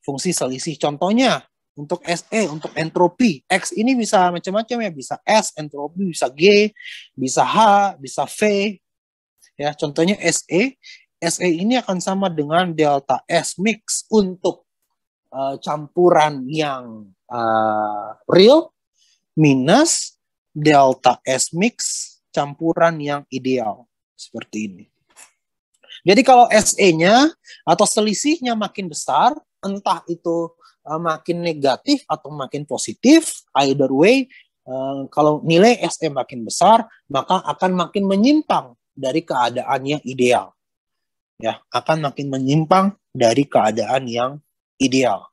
Fungsi selisih. Contohnya untuk SE, untuk entropi. X ini bisa macam-macam ya, bisa S, entropi, bisa G, bisa H, bisa V. Ya, contohnya SE. SE ini akan sama dengan delta S mix untuk campuran yang real minus delta S mix campuran yang ideal. Seperti ini. Jadi kalau SE-nya atau selisihnya makin besar, entah itu makin negatif atau makin positif, either way, kalau nilai SE makin besar, maka akan makin menyimpang dari keadaan yang ideal. Ya, akan makin menyimpang dari keadaan yang ideal.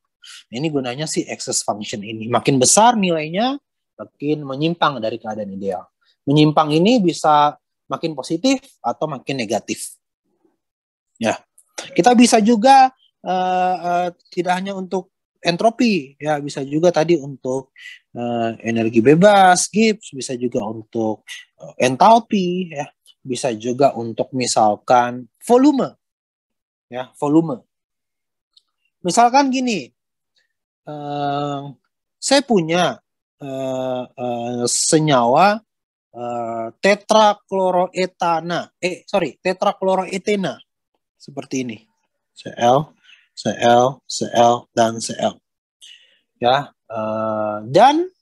Ini gunanya si excess function ini. Makin besar nilainya, makin menyimpang dari keadaan ideal. Menyimpang ini bisa makin positif atau makin negatif. Ya, kita bisa juga tidak hanya untuk entropi, ya bisa juga tadi untuk energi bebas, Gibbs, bisa juga untuk entalpi, ya bisa juga untuk misalkan volume, ya volume. Misalkan gini, saya punya senyawa tetrakloroetena. Seperti ini, Cl, dan Cl. Ya, dan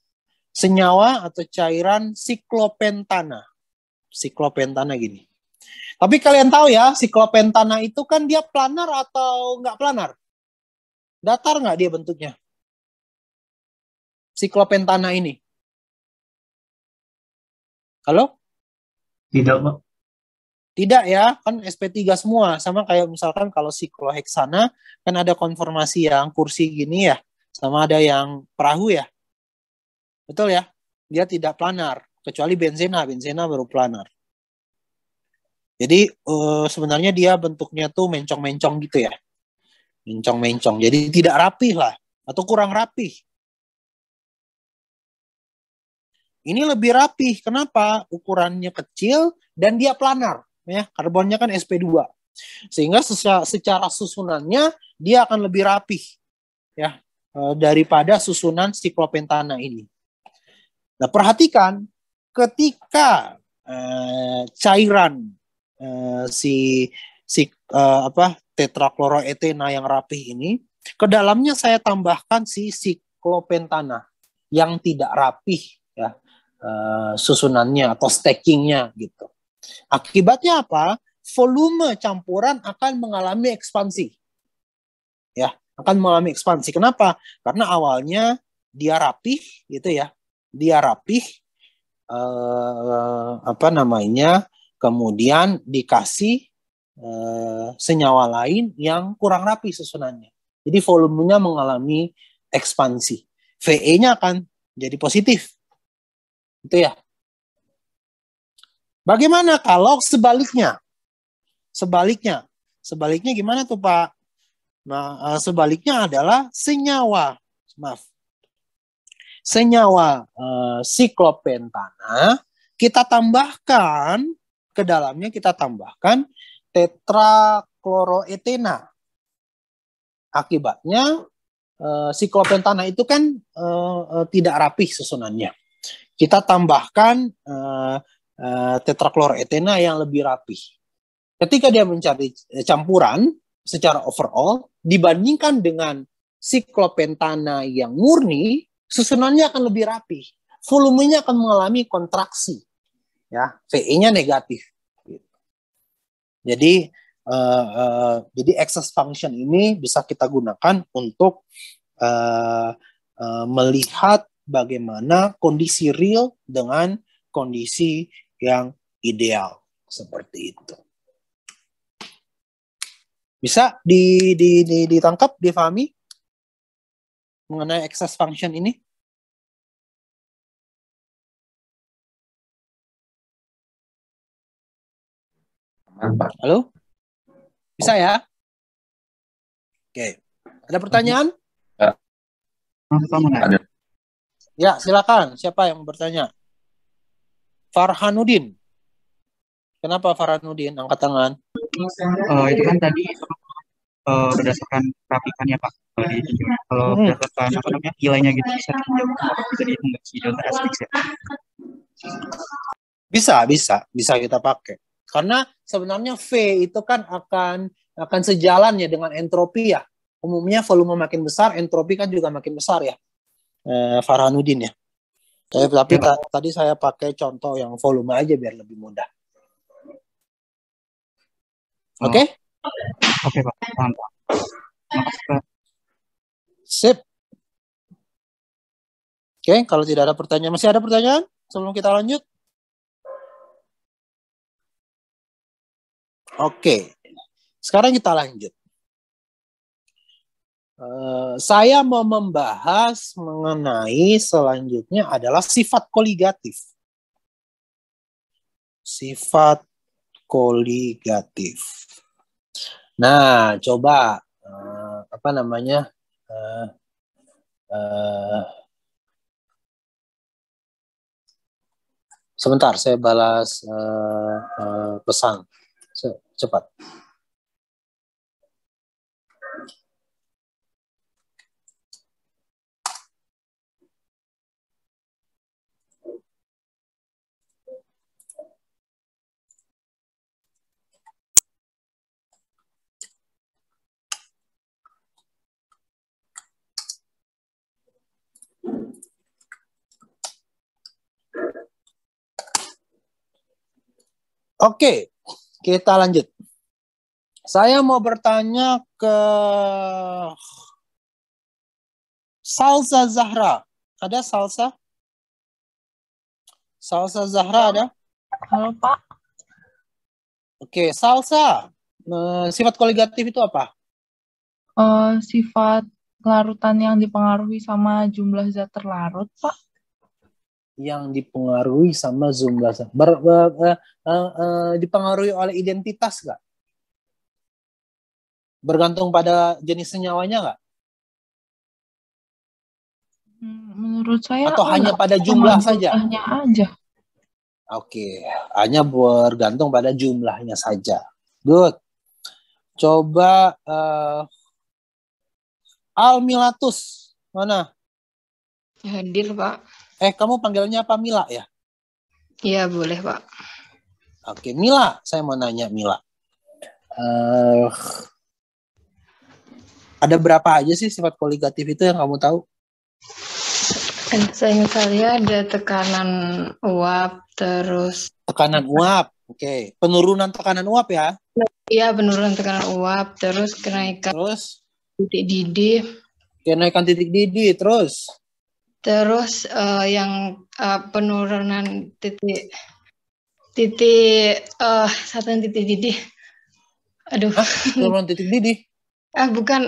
senyawa atau cairan siklopentana. Siklopentana gini. Tapi kalian tahu ya, siklopentana itu kan dia planar atau nggak planar? Datar nggak dia bentuknya? Siklopentana ini. Halo? Tidak, Pak. Tidak ya, kan sp3 semua. Sama kayak misalkan kalau sikloheksana, kan ada konformasi yang kursi gini ya. sama ada yang perahu ya. Betul ya? Dia tidak planar, kecuali benzena baru planar. Jadi sebenarnya dia bentuknya tuh mencong-mencong gitu ya. Mencong-mencong. Jadi tidak rapih lah, atau kurang rapih. Ini lebih rapih. Kenapa? Ukurannya kecil dan dia planar. Ya, karbonnya kan sp2. Sehingga secara susunannya dia akan lebih rapih ya daripada susunan siklopentana ini. Nah, perhatikan ketika cairan tetrakloroetena yang rapih ini, ke dalamnya saya tambahkan si siklopentana yang tidak rapih ya susunannya atau stackingnya gitu. Akibatnya apa? Volume campuran akan mengalami ekspansi. Ya, akan mengalami ekspansi. Kenapa? Karena awalnya dia rapih gitu ya. Dia rapih kemudian dikasih senyawa lain yang kurang rapi susunannya. Jadi volumenya mengalami ekspansi. VE-nya akan jadi positif. Itu ya. Bagaimana kalau sebaliknya? Sebaliknya gimana tuh Pak? Nah, sebaliknya adalah senyawa siklopentana kita tambahkan ke dalamnya, kita tambahkan tetrakloroetena. Akibatnya siklopentana itu kan tidak rapih susunannya. Kita tambahkan tetrakloroetena yang lebih rapih. Ketika dia mencari campuran secara overall dibandingkan dengan siklopentana yang murni, susunannya akan lebih rapi. Volumenya akan mengalami kontraksi. Ya, VE-nya negatif. Jadi excess function ini bisa kita gunakan untuk melihat bagaimana kondisi real dengan kondisi yang ideal seperti itu. Bisa ditangkap, difahami mengenai excess function ini? Halo? Bisa ya? Oke. Ada pertanyaan? Ada. Ya, silakan. Siapa yang bertanya? Farhanuddin. Kenapa Farhanuddin? Angkat tangan. Itu kan tadi berdasarkan rapikannya Pak. Kalau berdasarkan nilainya gitu bisa dihitung nggak sih delta S fix ya? Bisa kita pakai. Karena sebenarnya V itu kan akan sejalan ya dengan entropi ya. Umumnya volume makin besar, entropi kan juga makin besar ya. Farhanuddin ya. Tapi tadi saya pakai contoh yang volume aja biar lebih mudah. Oke? Oke Pak, mantap. Makasih Pak. Sip. Oke, kalau tidak ada pertanyaan, masih ada pertanyaan sebelum kita lanjut? Oke, sekarang kita lanjut. Saya mau membahas mengenai selanjutnya adalah sifat koligatif. Sifat koligatif. Nah, coba sebentar, saya balas pesan cepat. Oke, kita lanjut. Saya mau bertanya ke Salsa Zahra. Ada Salsa? Salsa Zahra ada? Halo Pak. Oke, Salsa. Sifat koligatif itu apa? Sifat larutan yang dipengaruhi sama jumlah zat terlarut, Pak? Yang dipengaruhi sama jumlah zat. Dipengaruhi oleh identitas nggak? Bergantung pada jenis senyawanya nggak? Menurut saya Atau hanya pada jumlah saja? Jumlahnya aja. Oke, hanya bergantung pada jumlahnya saja. Good. Coba Almilatus, mana? Hadir, Pak. Kamu panggilnya apa, Mila ya? Iya, boleh, Pak. Oke, Mila, saya mau nanya Mila. Ada berapa aja sih sifat koligatif itu yang kamu tahu? Saya misalnya ada tekanan uap, terus Tekanan uap, oke. Penurunan tekanan uap ya? iya penurunan tekanan uap, terus kenaikan titik didih. Kenaikan titik didih, terus? Terus yang penurunan titik satuan titik didih. Aduh. Penurunan titik didih? Bukan.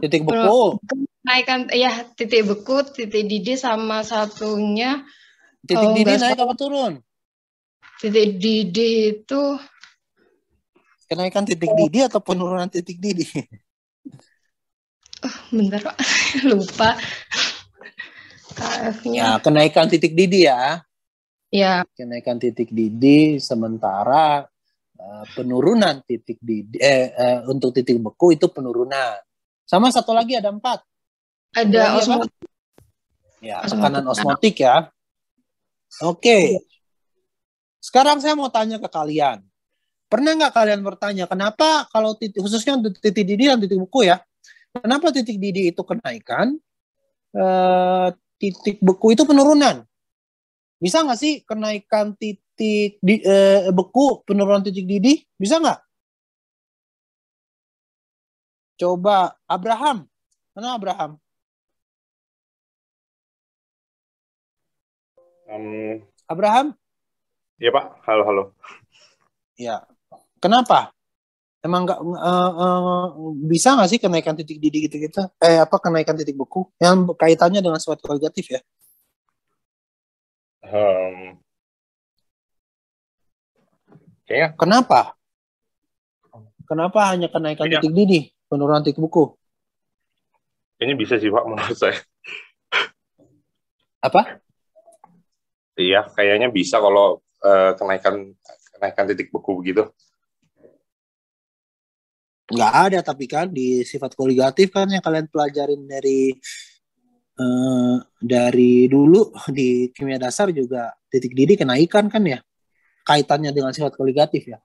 Titik beku. Naikkan ya titik beku, titik didih sama satunya. Titik didih naik apa turun? Titik didih itu kenaikan titik didih atau penurunan titik didih? Bentar Pak, lupa. KF-nya. Ya, kenaikan titik didih ya. Ya. Kenaikan titik didih sementara penurunan titik didih untuk titik beku itu penurunan. Sama satu lagi ada 4. Ada osmotik. Ya, tekanan osmotik ya. Oke. Sekarang saya mau tanya ke kalian. Pernah nggak kalian bertanya, kenapa kalau khususnya untuk titik didih dan titik beku ya, kenapa titik didih itu kenaikan, titik beku itu penurunan? Bisa nggak sih kenaikan titik beku, penurunan titik didih? Bisa nggak? Coba Abraham. Mana Abraham? Abraham? Iya Pak, halo. Ya, kenapa? Emang nggak bisa nggak sih kenaikan titik didih gitu-gitu? Kenaikan titik beku yang kaitannya dengan sifat koligatif ya? Kayaknya. Kenapa? Kenapa hanya kenaikan titik didih, penurunan titik beku? Kayaknya bisa sih Pak menurut saya. Apa? Iya, kayaknya bisa kalau kenaikan titik beku begitu. Nggak ada tapi kan di sifat koligatif kan yang kalian pelajarin dari dulu di kimia dasar juga titik didih kenaikan kan ya, kaitannya dengan sifat koligatif ya.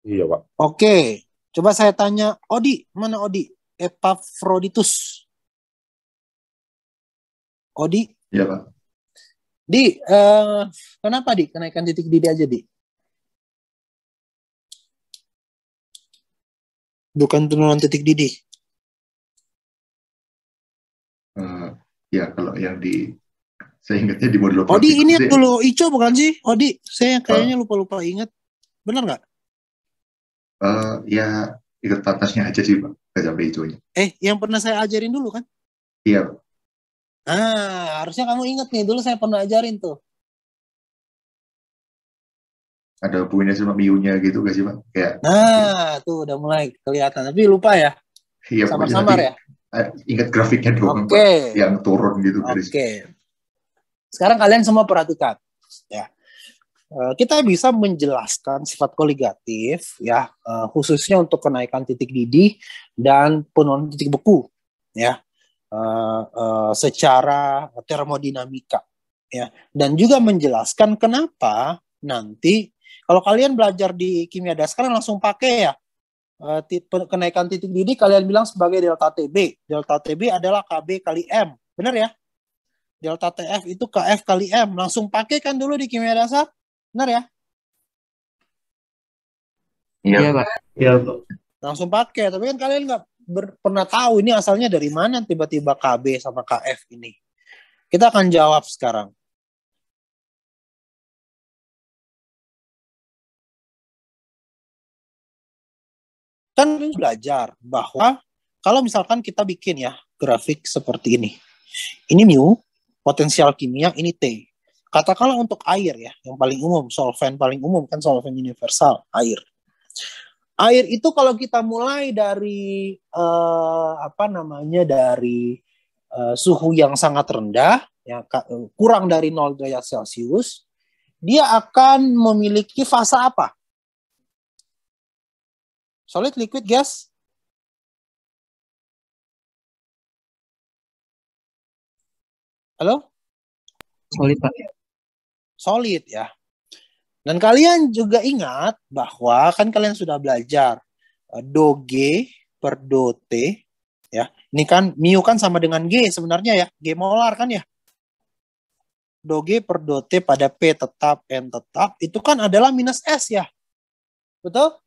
Iya Pak. Oke, coba saya tanya Odi, mana Odi? Epaphroditus. Odi? Iya Pak. Di, kenapa Di kenaikan titik didih aja Di? Bukan penurunan titik didih. Ya kalau yang saya ingatnya di modul Odi ini dulu Ico bukan sih? Odi, saya kayaknya lupa ingat. Benar nggak? Ya ikut patasnya aja sih Pak, nggak sampai Iconya. Yang pernah saya ajarin dulu kan? Iya Pak. Harusnya kamu ingat nih, dulu saya pernah ajarin tuh. Ada hubungannya sama miunya gitu gak sih Pak? Kayak tuh udah mulai kelihatan, tapi lupa ya? Iya, samar-samar ya? Ingat grafiknya doang Pak, yang turun gitu. Oke. Sekarang kalian semua perhatikan ya. Kita bisa menjelaskan sifat koligatif ya, khususnya untuk kenaikan titik didih dan penurunan titik beku ya. Secara termodinamika ya, dan juga menjelaskan kenapa nanti kalau kalian belajar di kimia dasar langsung pakai ya kenaikan titik didih kalian bilang sebagai delta TB. Delta TB adalah KB kali M, benar ya? Delta TF itu KF kali M, langsung pakai kan dulu di kimia dasar, benar ya? Iya Pak. Iya Pak. Langsung pakai, tapi kan kalian nggak pernah tahu ini asalnya dari mana tiba-tiba KB sama KF ini. Kita akan jawab sekarang. Kan belajar bahwa kalau misalkan kita bikin ya grafik seperti ini. Ini mu, potensial kimia, ini T. Katakanlah untuk air ya, yang paling umum, solvent paling umum kan solvent universal, air. Air itu kalau kita mulai dari dari suhu yang sangat rendah, ya kurang dari 0 derajat Celcius, dia akan memiliki fase apa? Solid, liquid, gas? Halo? Solid, Pak. Solid ya. Dan kalian juga ingat bahwa kan kalian sudah belajar do G per do T ya. Ini kan mu kan sama dengan G sebenarnya ya. G molar kan ya. Do G per do T pada P tetap N tetap itu kan adalah minus S ya. Betul?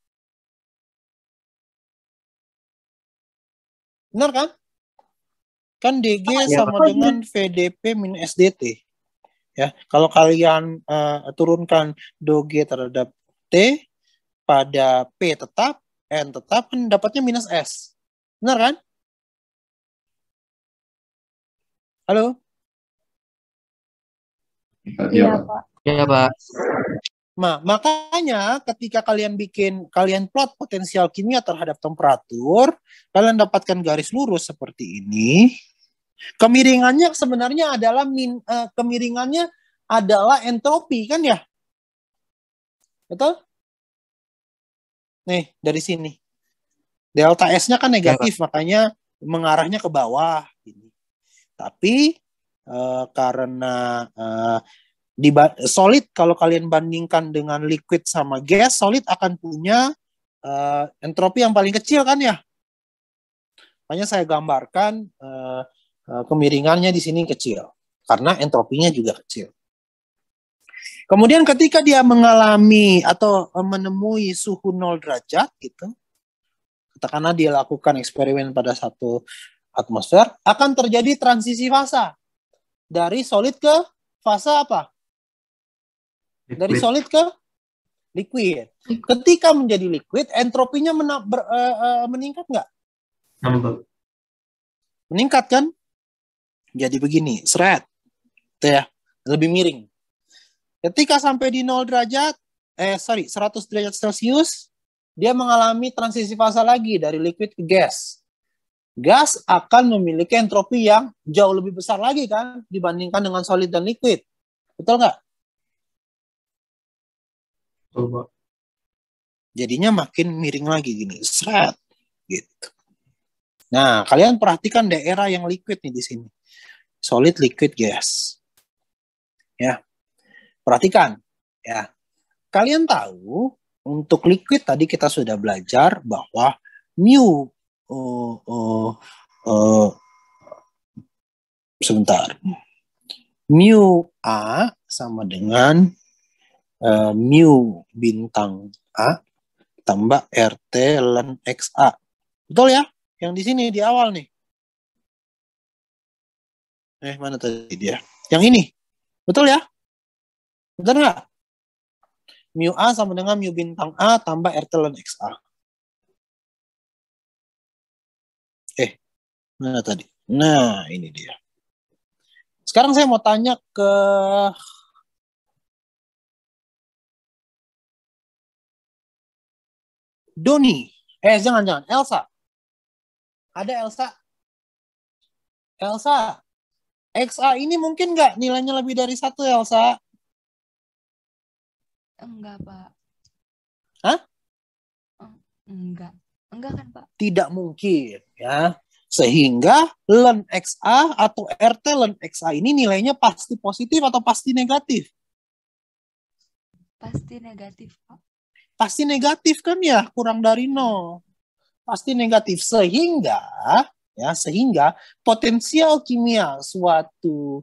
Benar kan? Kan DG sama dengan VDP minus SDT. Ya, kalau kalian turunkan do G terhadap T pada P tetap, N tetap, kan dapatnya minus S. Benar kan? Halo? Iya, Pak. Iya, Pak. Nah, makanya ketika kalian plot potensial kimia terhadap temperatur, kalian dapatkan garis lurus seperti ini. Kemiringannya sebenarnya adalah kemiringannya adalah entropi kan ya? Betul? Nih, dari sini. Delta S-nya kan negatif, makanya mengarahnya ke bawah. Tapi karena solid, kalau kalian bandingkan dengan liquid sama gas, solid akan punya entropi yang paling kecil kan ya? Makanya saya gambarkan kemiringannya di sini kecil karena entropinya juga kecil. Kemudian ketika dia mengalami atau menemui suhu 0 derajat gitu, katakanlah dia lakukan eksperimen pada 1 atmosfer, akan terjadi transisi fase dari solid ke fase apa? Dari solid ke liquid. Ketika menjadi liquid, entropinya meningkat nggak? Meningkat kan? Jadi begini, seret. Itu ya, lebih miring. Ketika sampai di 0 derajat, 100 derajat Celcius, dia mengalami transisi fase lagi dari liquid ke gas. Gas akan memiliki entropi yang jauh lebih besar lagi kan dibandingkan dengan solid dan liquid. Betul nggak? Betul, Pak. Jadinya makin miring lagi gini, seret gitu. Nah, kalian perhatikan daerah yang liquid nih di sini. Solid, liquid, gas. Ya. Perhatikan ya. Kalian tahu untuk liquid tadi kita sudah belajar bahwa mu sebentar. Mu A sama dengan mu bintang A tambah RT ln XA. Betul ya? Yang di sini di awal nih. Mana tadi dia? Yang ini. Betul ya? Betul nggak? Mu A sama dengan mu bintang A tambah RT ln XA. Mana tadi? Nah, ini dia. Sekarang saya mau tanya ke Doni. Jangan. Elsa. Ada Elsa? Elsa. XA ini mungkin nggak nilainya lebih dari 1, Elsa? Enggak, Pak. Hah? Enggak kan, Pak? Tidak mungkin, ya. Sehingga ln XA atau RT ln XA ini nilainya pasti positif atau pasti negatif? Pasti negatif, Pak. Pasti negatif kan ya, kurang dari 0. Pasti negatif. Sehingga potensial kimia suatu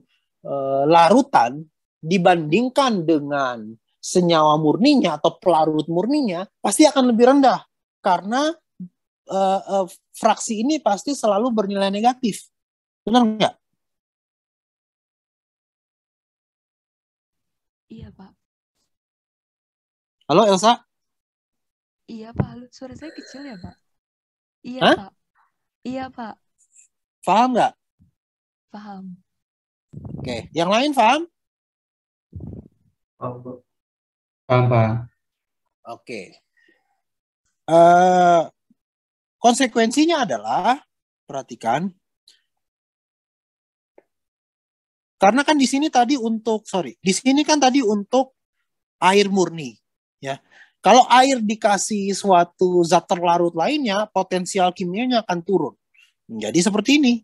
larutan dibandingkan dengan senyawa murninya atau pelarut murninya pasti akan lebih rendah karena fraksi ini pasti selalu bernilai negatif. Benar nggak? Iya, Pak. Halo, Elsa? Iya, Pak. Halo. Suara saya kecil ya, Pak? Iya, Hah? Pak. Iya, Pak. Paham nggak? Paham. Oke, yang lain paham? Paham, paham. Oke. Konsekuensinya adalah, perhatikan, karena kan di sini tadi untuk air murni, ya. Kalau air dikasih suatu zat terlarut lainnya, potensial kimianya akan turun menjadi seperti ini.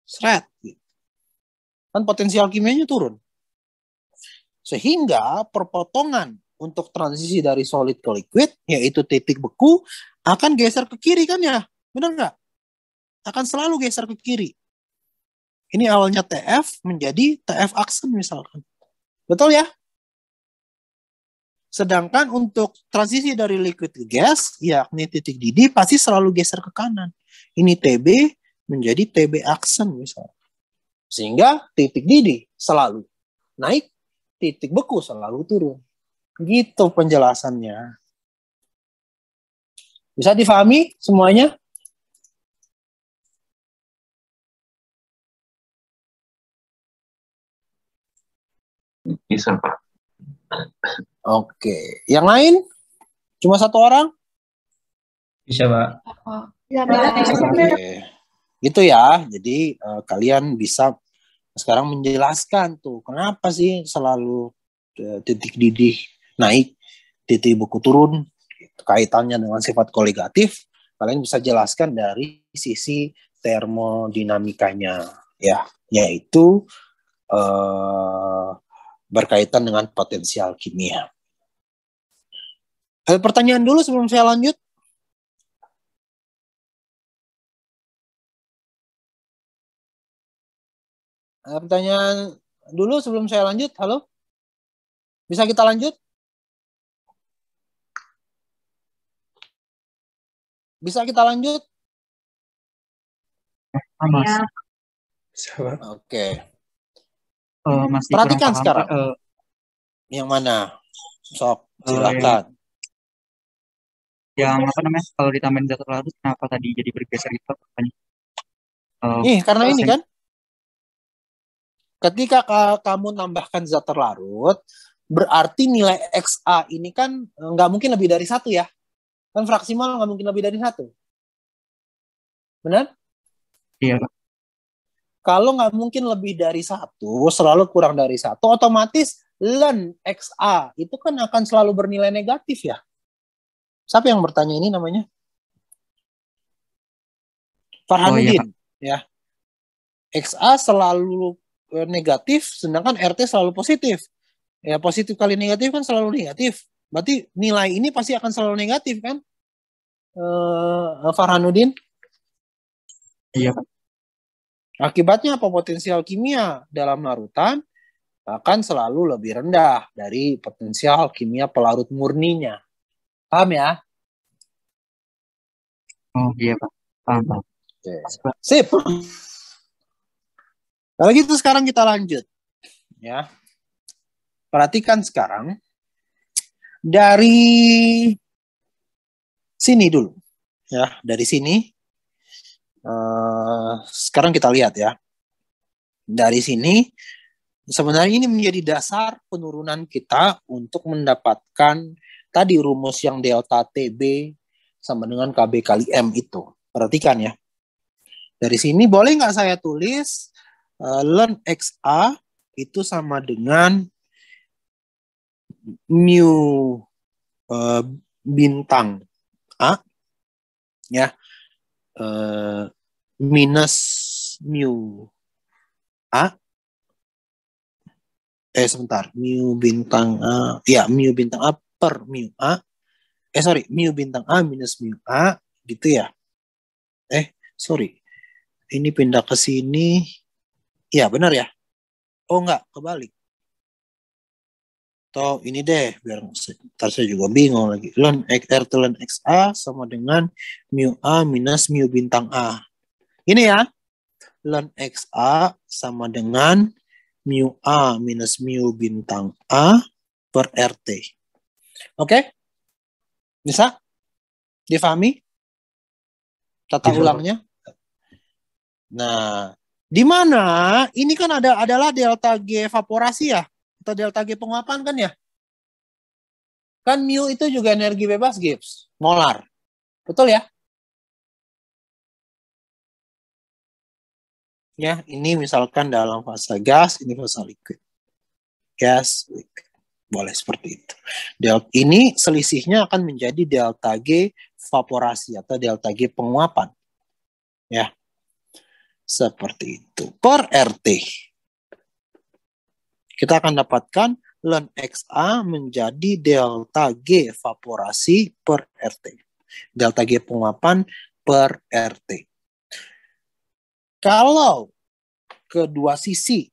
Seret. Kan potensial kimianya turun. Sehingga perpotongan untuk transisi dari solid ke liquid, yaitu titik beku, akan geser ke kiri kan ya? Benar nggak? Akan selalu geser ke kiri. Ini awalnya TF menjadi TF aksen misalkan. Betul ya? Sedangkan untuk transisi dari liquid ke gas, yakni titik didih, pasti selalu geser ke kanan. Ini TB menjadi TB aksen misalkan. Sehingga titik didih selalu naik, titik beku selalu turun. Gitu penjelasannya. Bisa difahami semuanya? Bisa, Pak. Oke. Yang lain? Cuma satu orang? Bisa, Pak. Oke. Gitu ya. Jadi kalian bisa sekarang menjelaskan tuh kenapa sih selalu titik didih naik, titik beku turun, kaitannya dengan sifat koligatif. Kalian bisa jelaskan dari sisi termodinamikanya, ya, yaitu berkaitan dengan potensial kimia. Ada pertanyaan dulu sebelum saya lanjut? Ada pertanyaan dulu sebelum saya lanjut? Halo? Bisa kita lanjut? Bisa kita lanjut? Mas. Oke. Masih Perhatikan kurang paham, sekarang. Pak. Yang mana? Sok, silakan. Yang apa namanya? Kalau ditambahin zat terlarut, kenapa tadi jadi bergeser gitu? Karena ini kan. Ketika kamu tambahkan zat terlarut, berarti nilai XA ini kan nggak mungkin lebih dari 1 ya. Kan fraksimal nggak mungkin lebih dari 1. Benar? Iya, Pak. Kalau nggak mungkin lebih dari 1, selalu kurang dari 1, otomatis ln XA itu kan akan selalu bernilai negatif ya. Siapa yang bertanya ini namanya? Farhanuddin. Ya. XA selalu negatif, sedangkan RT selalu positif. Ya, positif kali negatif kan selalu negatif. Berarti nilai ini pasti akan selalu negatif kan? Farhanuddin? Iya, Pak. Akibatnya apa? Potensial kimia dalam larutan akan selalu lebih rendah dari potensial kimia pelarut murninya. Paham ya? Oh iya, Pak. Paham, Pak. Oke. Sip. Kalau gitu sekarang kita lanjut. Ya. Perhatikan sekarang dari sini dulu. Ya, dari sini. Sekarang kita lihat ya. Dari sini sebenarnya ini menjadi dasar penurunan kita untuk mendapatkan tadi rumus yang delta TB sama dengan KB kali M itu. Perhatikan ya. Dari sini boleh nggak saya tulis ln XA itu sama dengan mu bintang A ya minus mu A sebentar, mu bintang A ya, mu bintang A per mu A mu bintang A minus mu A gitu ya. Ini pindah ke sini. Ya, benar ya? Oh, enggak, kebalik. Atau ini deh, biar ntar saya juga bingung lagi. Ln RT ln XA sama dengan mu A minus mu bintang A. Ini ya. Ln XA sama dengan mu A minus mu bintang A per RT. Oke? Bisa? Difahami? Tata Bisa, Pak. ulangnya. Nah, di mana ini kan adalah delta G evaporasi ya, atau delta G penguapan kan ya? Kan mu itu juga energi bebas Gibbs, molar. Betul ya? Ya, ini misalkan dalam fase gas, ini fase liquid. Gas, liquid. Boleh seperti itu. Ini selisihnya akan menjadi delta G evaporasi atau delta G penguapan. Ya. Seperti itu. Per RT. Kita akan dapatkan ln XA menjadi delta G evaporasi per RT. Delta G penguapan per RT. Kalau kedua sisi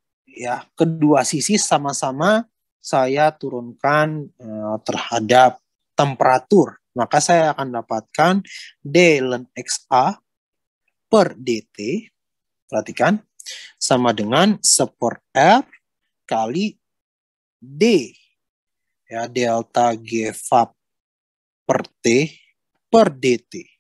sama-sama saya turunkan terhadap temperatur, maka saya akan dapatkan D ln XA per DT, perhatikan, sama dengan 1/R kali D, ya, delta G Vap per T per DT.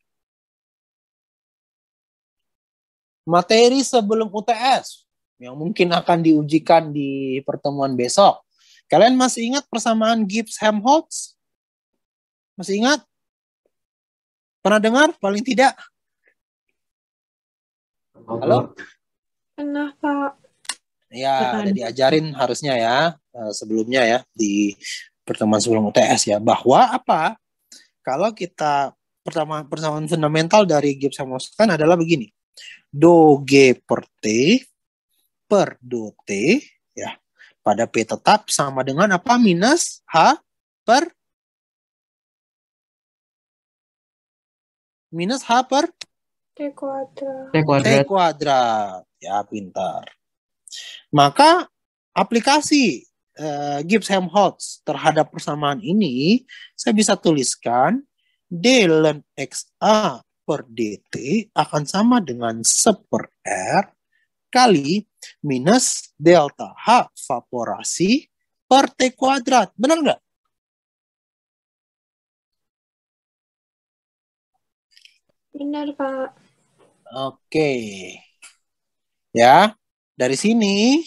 Materi sebelum UTS yang mungkin akan diujikan di pertemuan besok. Kalian masih ingat persamaan Gibbs-Helmholtz? Masih ingat? Pernah dengar? Paling tidak. Halo? Pernah, Pak. Ya, ada diajarin harusnya ya, sebelumnya ya, di pertemuan sebelum UTS ya, bahwa apa? Kalau kita persamaan fundamental dari Gibbs-Helmholtz kan adalah begini. Do G per T per do T ya pada P tetap sama dengan apa? Minus H per T kuadrat. T kuadrat. Ya, pintar. Maka aplikasi Gibbs-Helmholtz terhadap persamaan ini saya bisa tuliskan D ln XA per DT akan sama dengan 1/R kali minus delta H evaporasi per T kuadrat. Benar nggak? Benar, Pak. Oke. Ya, dari sini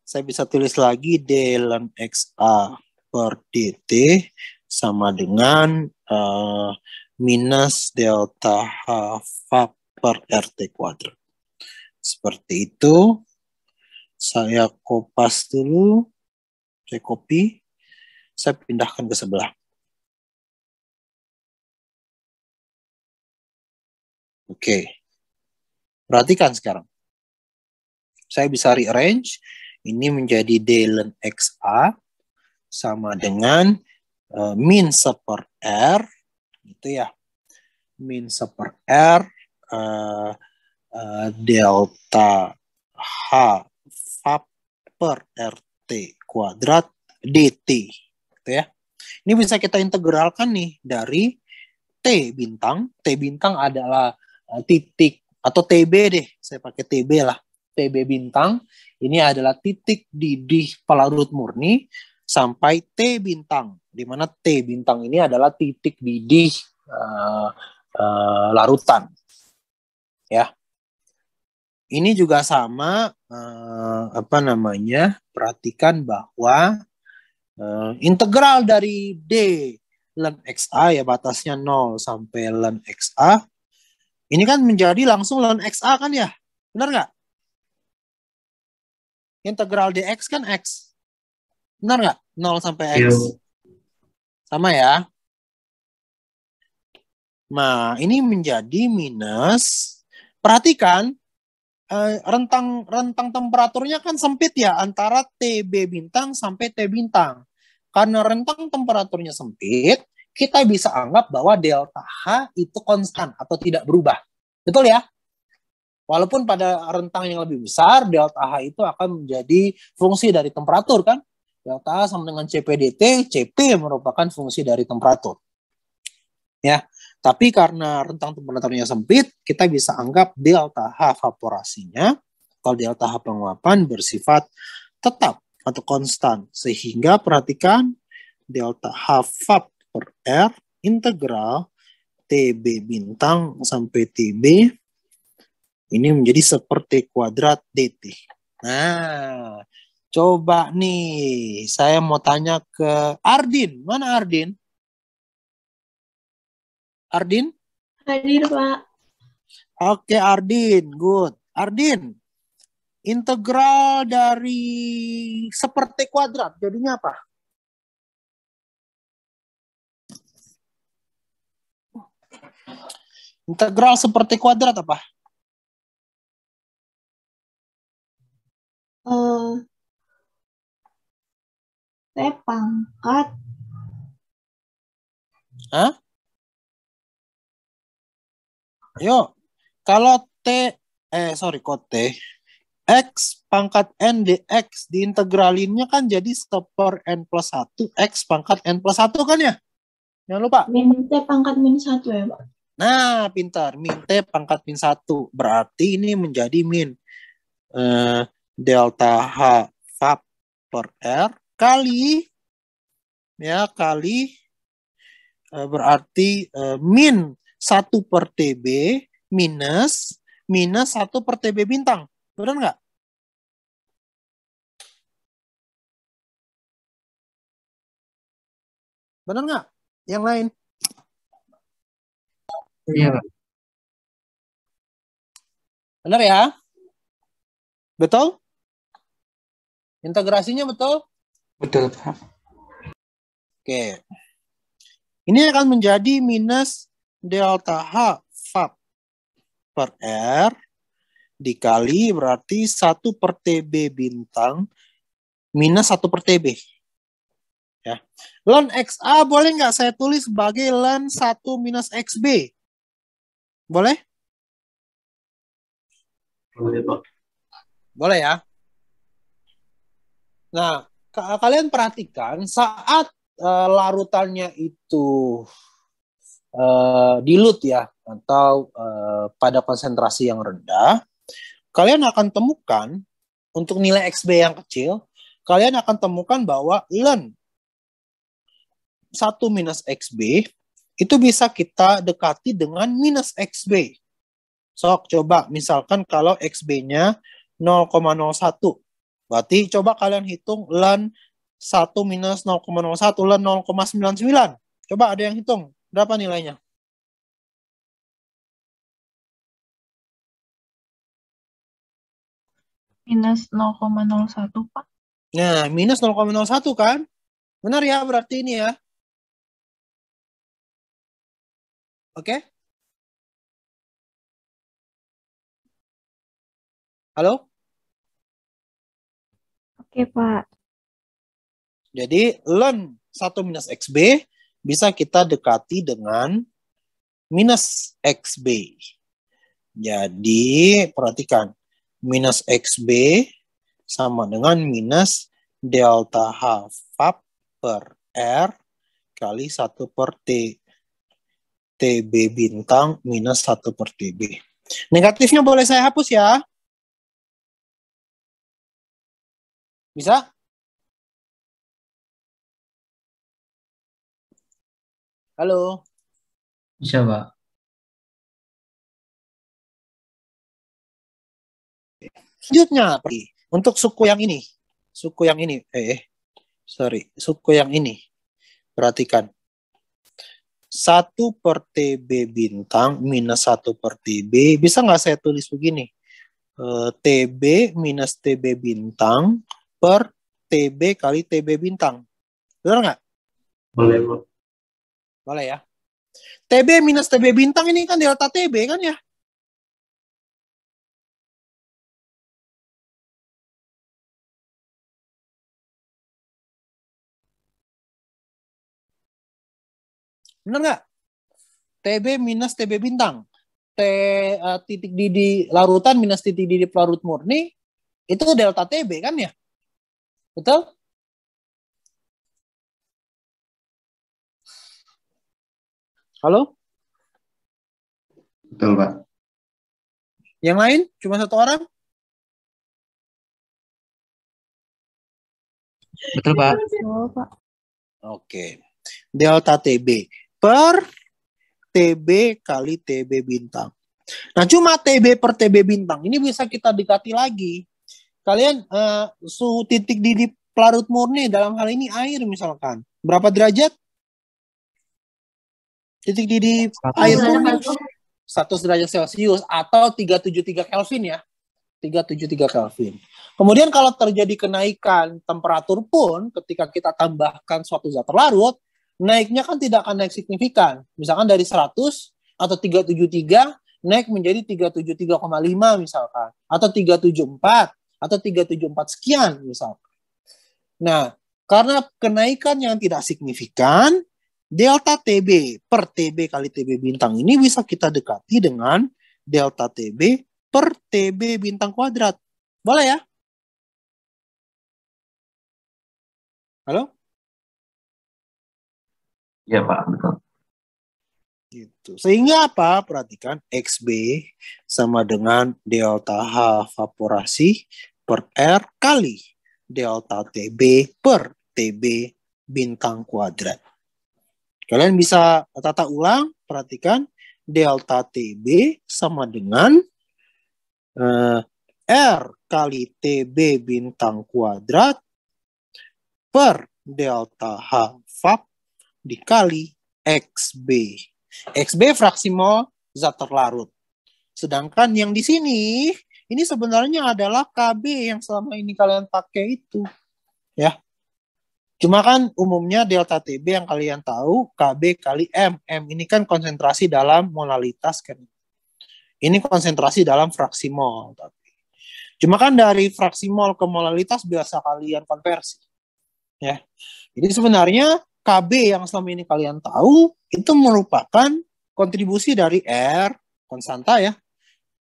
saya bisa tulis lagi D ln XA per DT sama dengan minus delta H Vap per RT kuadrat. Seperti itu. Saya kopas dulu. Saya copy. Saya pindahkan ke sebelah. Oke. Perhatikan sekarang. Saya bisa rearrange. Ini menjadi D ln XA sama dengan min 1/R. Gitu ya. Min 1/R delta H Vap per RT kuadrat DT. Gitu ya. Ini bisa kita integralkan nih dari T bintang. T bintang adalah titik atau TB deh. Saya pakai TB lah. TB bintang ini adalah titik didih pelarut murni sampai T bintang. Di mana T bintang ini adalah titik didih larutan. Ya. Ini juga sama perhatikan bahwa integral dari D ln XA ya batasnya 0 sampai ln XA ini kan menjadi langsung ln XA kan ya? Benar nggak? Integral dx kan X. Benar nggak? 0 sampai X. Sama ya? Nah, ini menjadi minus. Perhatikan, rentang temperaturnya kan sempit ya, antara TB bintang sampai T bintang. Karena rentang temperaturnya sempit, kita bisa anggap bahwa delta H itu konstan atau tidak berubah. Betul ya? Walaupun pada rentang yang lebih besar, delta H itu akan menjadi fungsi dari temperatur kan? Delta H sama dengan CP dt, CP merupakan fungsi dari temperatur. Ya, tapi karena rentang temperaturnya sempit, kita bisa anggap delta H evaporasinya atau delta H penguapan bersifat tetap atau konstan. Sehingga perhatikan delta H Vap per R integral T TB bintang sampai TB ini menjadi seperti kuadrat DT. Nah, coba nih, saya mau tanya ke Ardin. Mana Ardin? Ardin? Hadir, Pak. Oke, Ardin. Good. Ardin, integral dari seperti kuadrat jadinya apa? Integral seperti kuadrat apa? T pangkat. Hah? Yuk, kalau kok T, X pangkat N dx diintegralinnya kan jadi 1 N plus 1, X pangkat N plus 1 kan ya? Jangan lupa. Min T pangkat min 1 ya, Pak. Nah, pintar. Min T pangkat min 1. Berarti ini menjadi min delta H VAP per R kali berarti min 1 per TB minus 1 per TB bintang. Benar nggak? Benar nggak? Yang lain? Iya, Pak. Benar ya? Betul? Integrasinya betul? Betul, Pak. Oke. Ini akan menjadi minus delta H VAP per R dikali berarti 1 per TB bintang minus 1 per TB. Ya. Ln XA boleh nggak saya tulis sebagai ln 1 minus XB? Boleh? Boleh, Pak. Boleh ya? Nah, kalian perhatikan saat larutannya itu dilute ya, atau pada konsentrasi yang rendah, kalian akan temukan untuk nilai XB yang kecil, kalian akan temukan bahwa ln 1 minus XB itu bisa kita dekati dengan minus XB. So, coba misalkan kalau XB-nya 0,01. Berarti coba kalian hitung ln 1 minus 0,01, ln 0,99. Coba ada yang hitung. Berapa nilainya? Minus 0,01, Pak. Nah, minus 0,01 kan? Benar ya berarti ini ya. Oke? Halo? Oke, Pak. Jadi, ln 1 minus XB bisa kita dekati dengan minus XB. Jadi, perhatikan. Minus XB sama dengan minus delta H VAP per R kali 1 per TB bintang minus 1 per TB. Negatifnya boleh saya hapus ya? Bisa? Halo? Bisa, Pak. Selanjutnya, untuk suku yang ini. Suku yang ini. Suku yang ini. Perhatikan. 1 per TB bintang minus 1 per TB. Bisa nggak saya tulis begini? TB minus TB bintang per TB kali TB bintang. Benar nggak? Boleh, Pak. Boleh ya. TB minus TB bintang ini kan delta TB kan ya? Benar nggak? TB minus TB bintang. Titik di larutan minus titik di larut murni itu delta TB kan ya? Betul? Halo? Betul, Pak. Yang lain? Cuma satu orang? Betul, Pak. Betul, Pak. Oke. Delta TB per TB kali TB bintang. Nah, cuma TB per TB bintang ini bisa kita dekati lagi. Kalian suhu titik didih pelarut murni dalam hal ini air misalkan. Berapa derajat? Titik didih air murni 100 derajat Celcius atau 373 Kelvin ya. 373 Kelvin. Kemudian kalau terjadi kenaikan temperatur pun ketika kita tambahkan suatu zat terlarut, naiknya kan tidak akan naik signifikan. Misalkan dari 100 atau 373 naik menjadi 373,5 misalkan. Atau 374 atau 374 sekian misalkan. Nah, karena kenaikan yang tidak signifikan, delta TB per TB kali TB bintang ini bisa kita dekati dengan delta TB per TB bintang kuadrat. Boleh ya? Halo? Iya Pak, betul. Gitu. Sehingga apa? Perhatikan XB sama dengan delta H vaporasi per R kali delta TB per TB bintang kuadrat. Kalian bisa tata ulang, perhatikan delta TB sama dengan R kali TB bintang kuadrat per delta H vap dikali XB. XB fraksi mol zat terlarut. Sedangkan yang di sini, ini sebenarnya adalah KB yang selama ini kalian pakai itu. Ya. Cuma kan umumnya delta TB yang kalian tahu, KB kali M. M ini kan konsentrasi dalam molalitas kan. Ini konsentrasi dalam fraksi mol. Cuma kan dari fraksi mol ke molalitas biasa kalian konversi. Ya. Jadi sebenarnya KB yang selama ini kalian tahu itu merupakan kontribusi dari R, konstanta ya.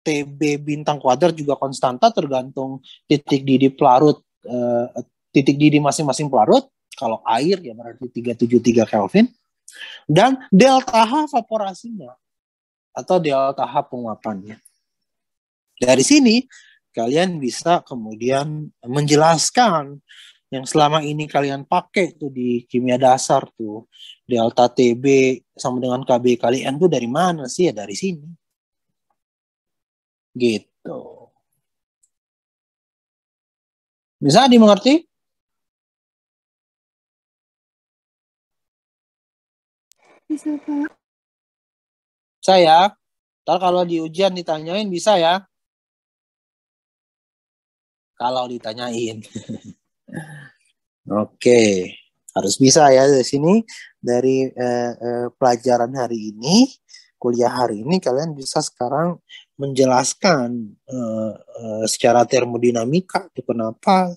TB bintang kuadrat juga konstanta tergantung titik didih pelarut, titik didih masing-masing pelarut. Kalau air ya berarti 373 Kelvin. Dan delta H vaporasinya atau delta H penguapannya. Dari sini kalian bisa kemudian menjelaskan yang selama ini kalian pakai tuh di kimia dasar tuh delta TB sama dengan KB kali N tuh dari mana sih? Ya dari sini. Gitu. Bisa dimengerti? Bisa, Pak. Saya, ntar kalau di ujian ditanyain bisa ya? Kalau ditanyain. Oke, harus bisa ya dari sini. Dari pelajaran hari ini, kuliah hari ini, kalian bisa sekarang menjelaskan secara termodinamika itu kenapa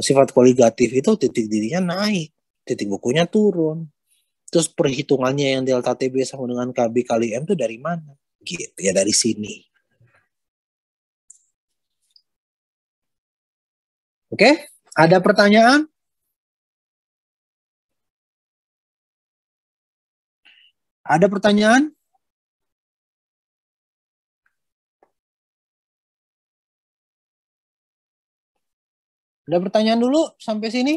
sifat koligatif itu titik didihnya naik, titik bukunya turun. Terus perhitungannya yang delta TB sama dengan KB kali M itu dari mana? Gitu ya, dari sini. Oke, ada pertanyaan? Ada pertanyaan? Ada pertanyaan dulu sampai sini?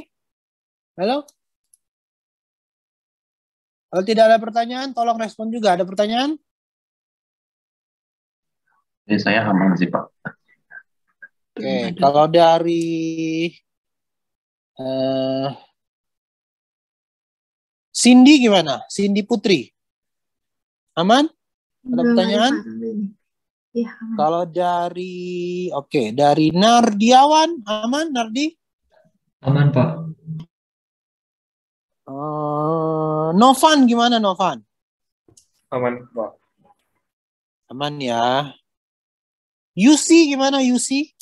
Halo? Kalau tidak ada pertanyaan, tolong respon juga. Ada pertanyaan? Saya aman sih Pak. Oke, kalau dari Cindy gimana? Cindy Putri? Aman? Ada pertanyaan? Ya, kalau dari dari Nardiawan, aman Nardi? Aman Pak. Novan gimana Novan? Aman Pak. Aman ya. Yusi gimana Yusi?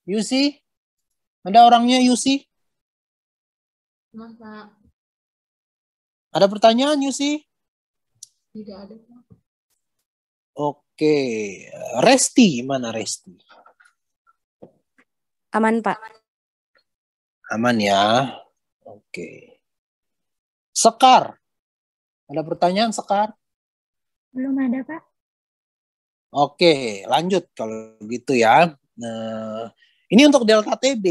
Yusi? Ada orangnya Yusi? Masa Ada pertanyaan Yusi? tidak ada. Oke. Resti gimana Resti? Aman Pak. Aman ya. Oke. Sekar. Ada pertanyaan Sekar? Belum ada, Pak. Oke, lanjut kalau gitu ya. Nah, ini untuk delta TB.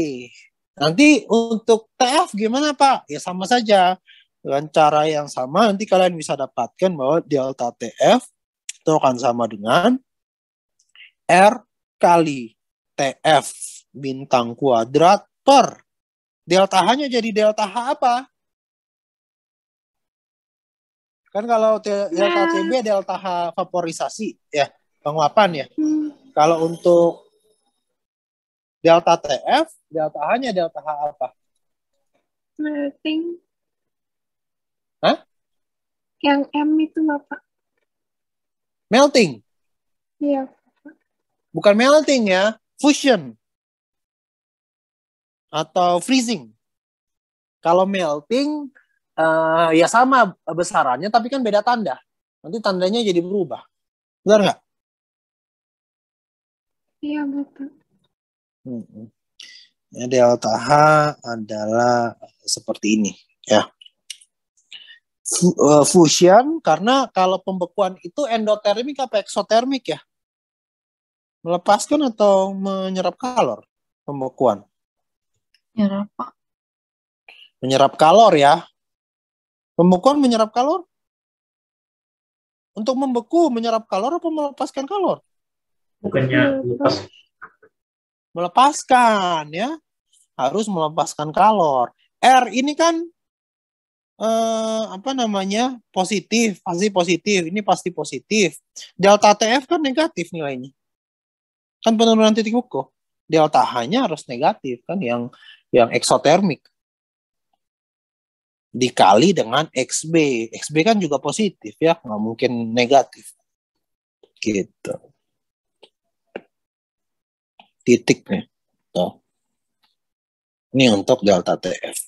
Nanti untuk TF gimana Pak? Ya sama saja. Dengan cara yang sama nanti kalian bisa dapatkan bahwa delta TF itu akan sama dengan R kali TF bintang kuadrat per delta H-nya jadi delta H apa? Kan kalau delta TB delta H vaporisasi ya, penguapan ya. Kalau untuk delta TF, delta H-nya delta H apa? Melting. Hah? Yang M itu Bapak. Melting. Iya. Bukan melting ya, fusion. Atau freezing. Kalau melting, ya sama besarannya, tapi kan beda tanda. Nanti tandanya jadi berubah. Benar nggak? Iya, Bapak. Ya, delta H adalah seperti ini. Ya. Fusion, karena kalau pembekuan itu endotermik apa eksotermik ya? Melepaskan atau menyerap kalor pembekuan? Nyerap, Pak. Menyerap kalor ya. Pembekuan menyerap kalor? Untuk membeku menyerap kalor apa melepaskan kalor? Bukannya lepas. Melepaskan ya. Harus melepaskan kalor. R ini kan positif, pasti positif. Ini pasti positif. Delta TF kan negatif nilainya. Kan penurunan titik beku. Delta H-nya harus negatif kan, yang eksotermik. Dikali dengan XB. XB kan juga positif ya, nggak mungkin negatif. Gitu. Titiknya. Tuh. Ini untuk delta TF.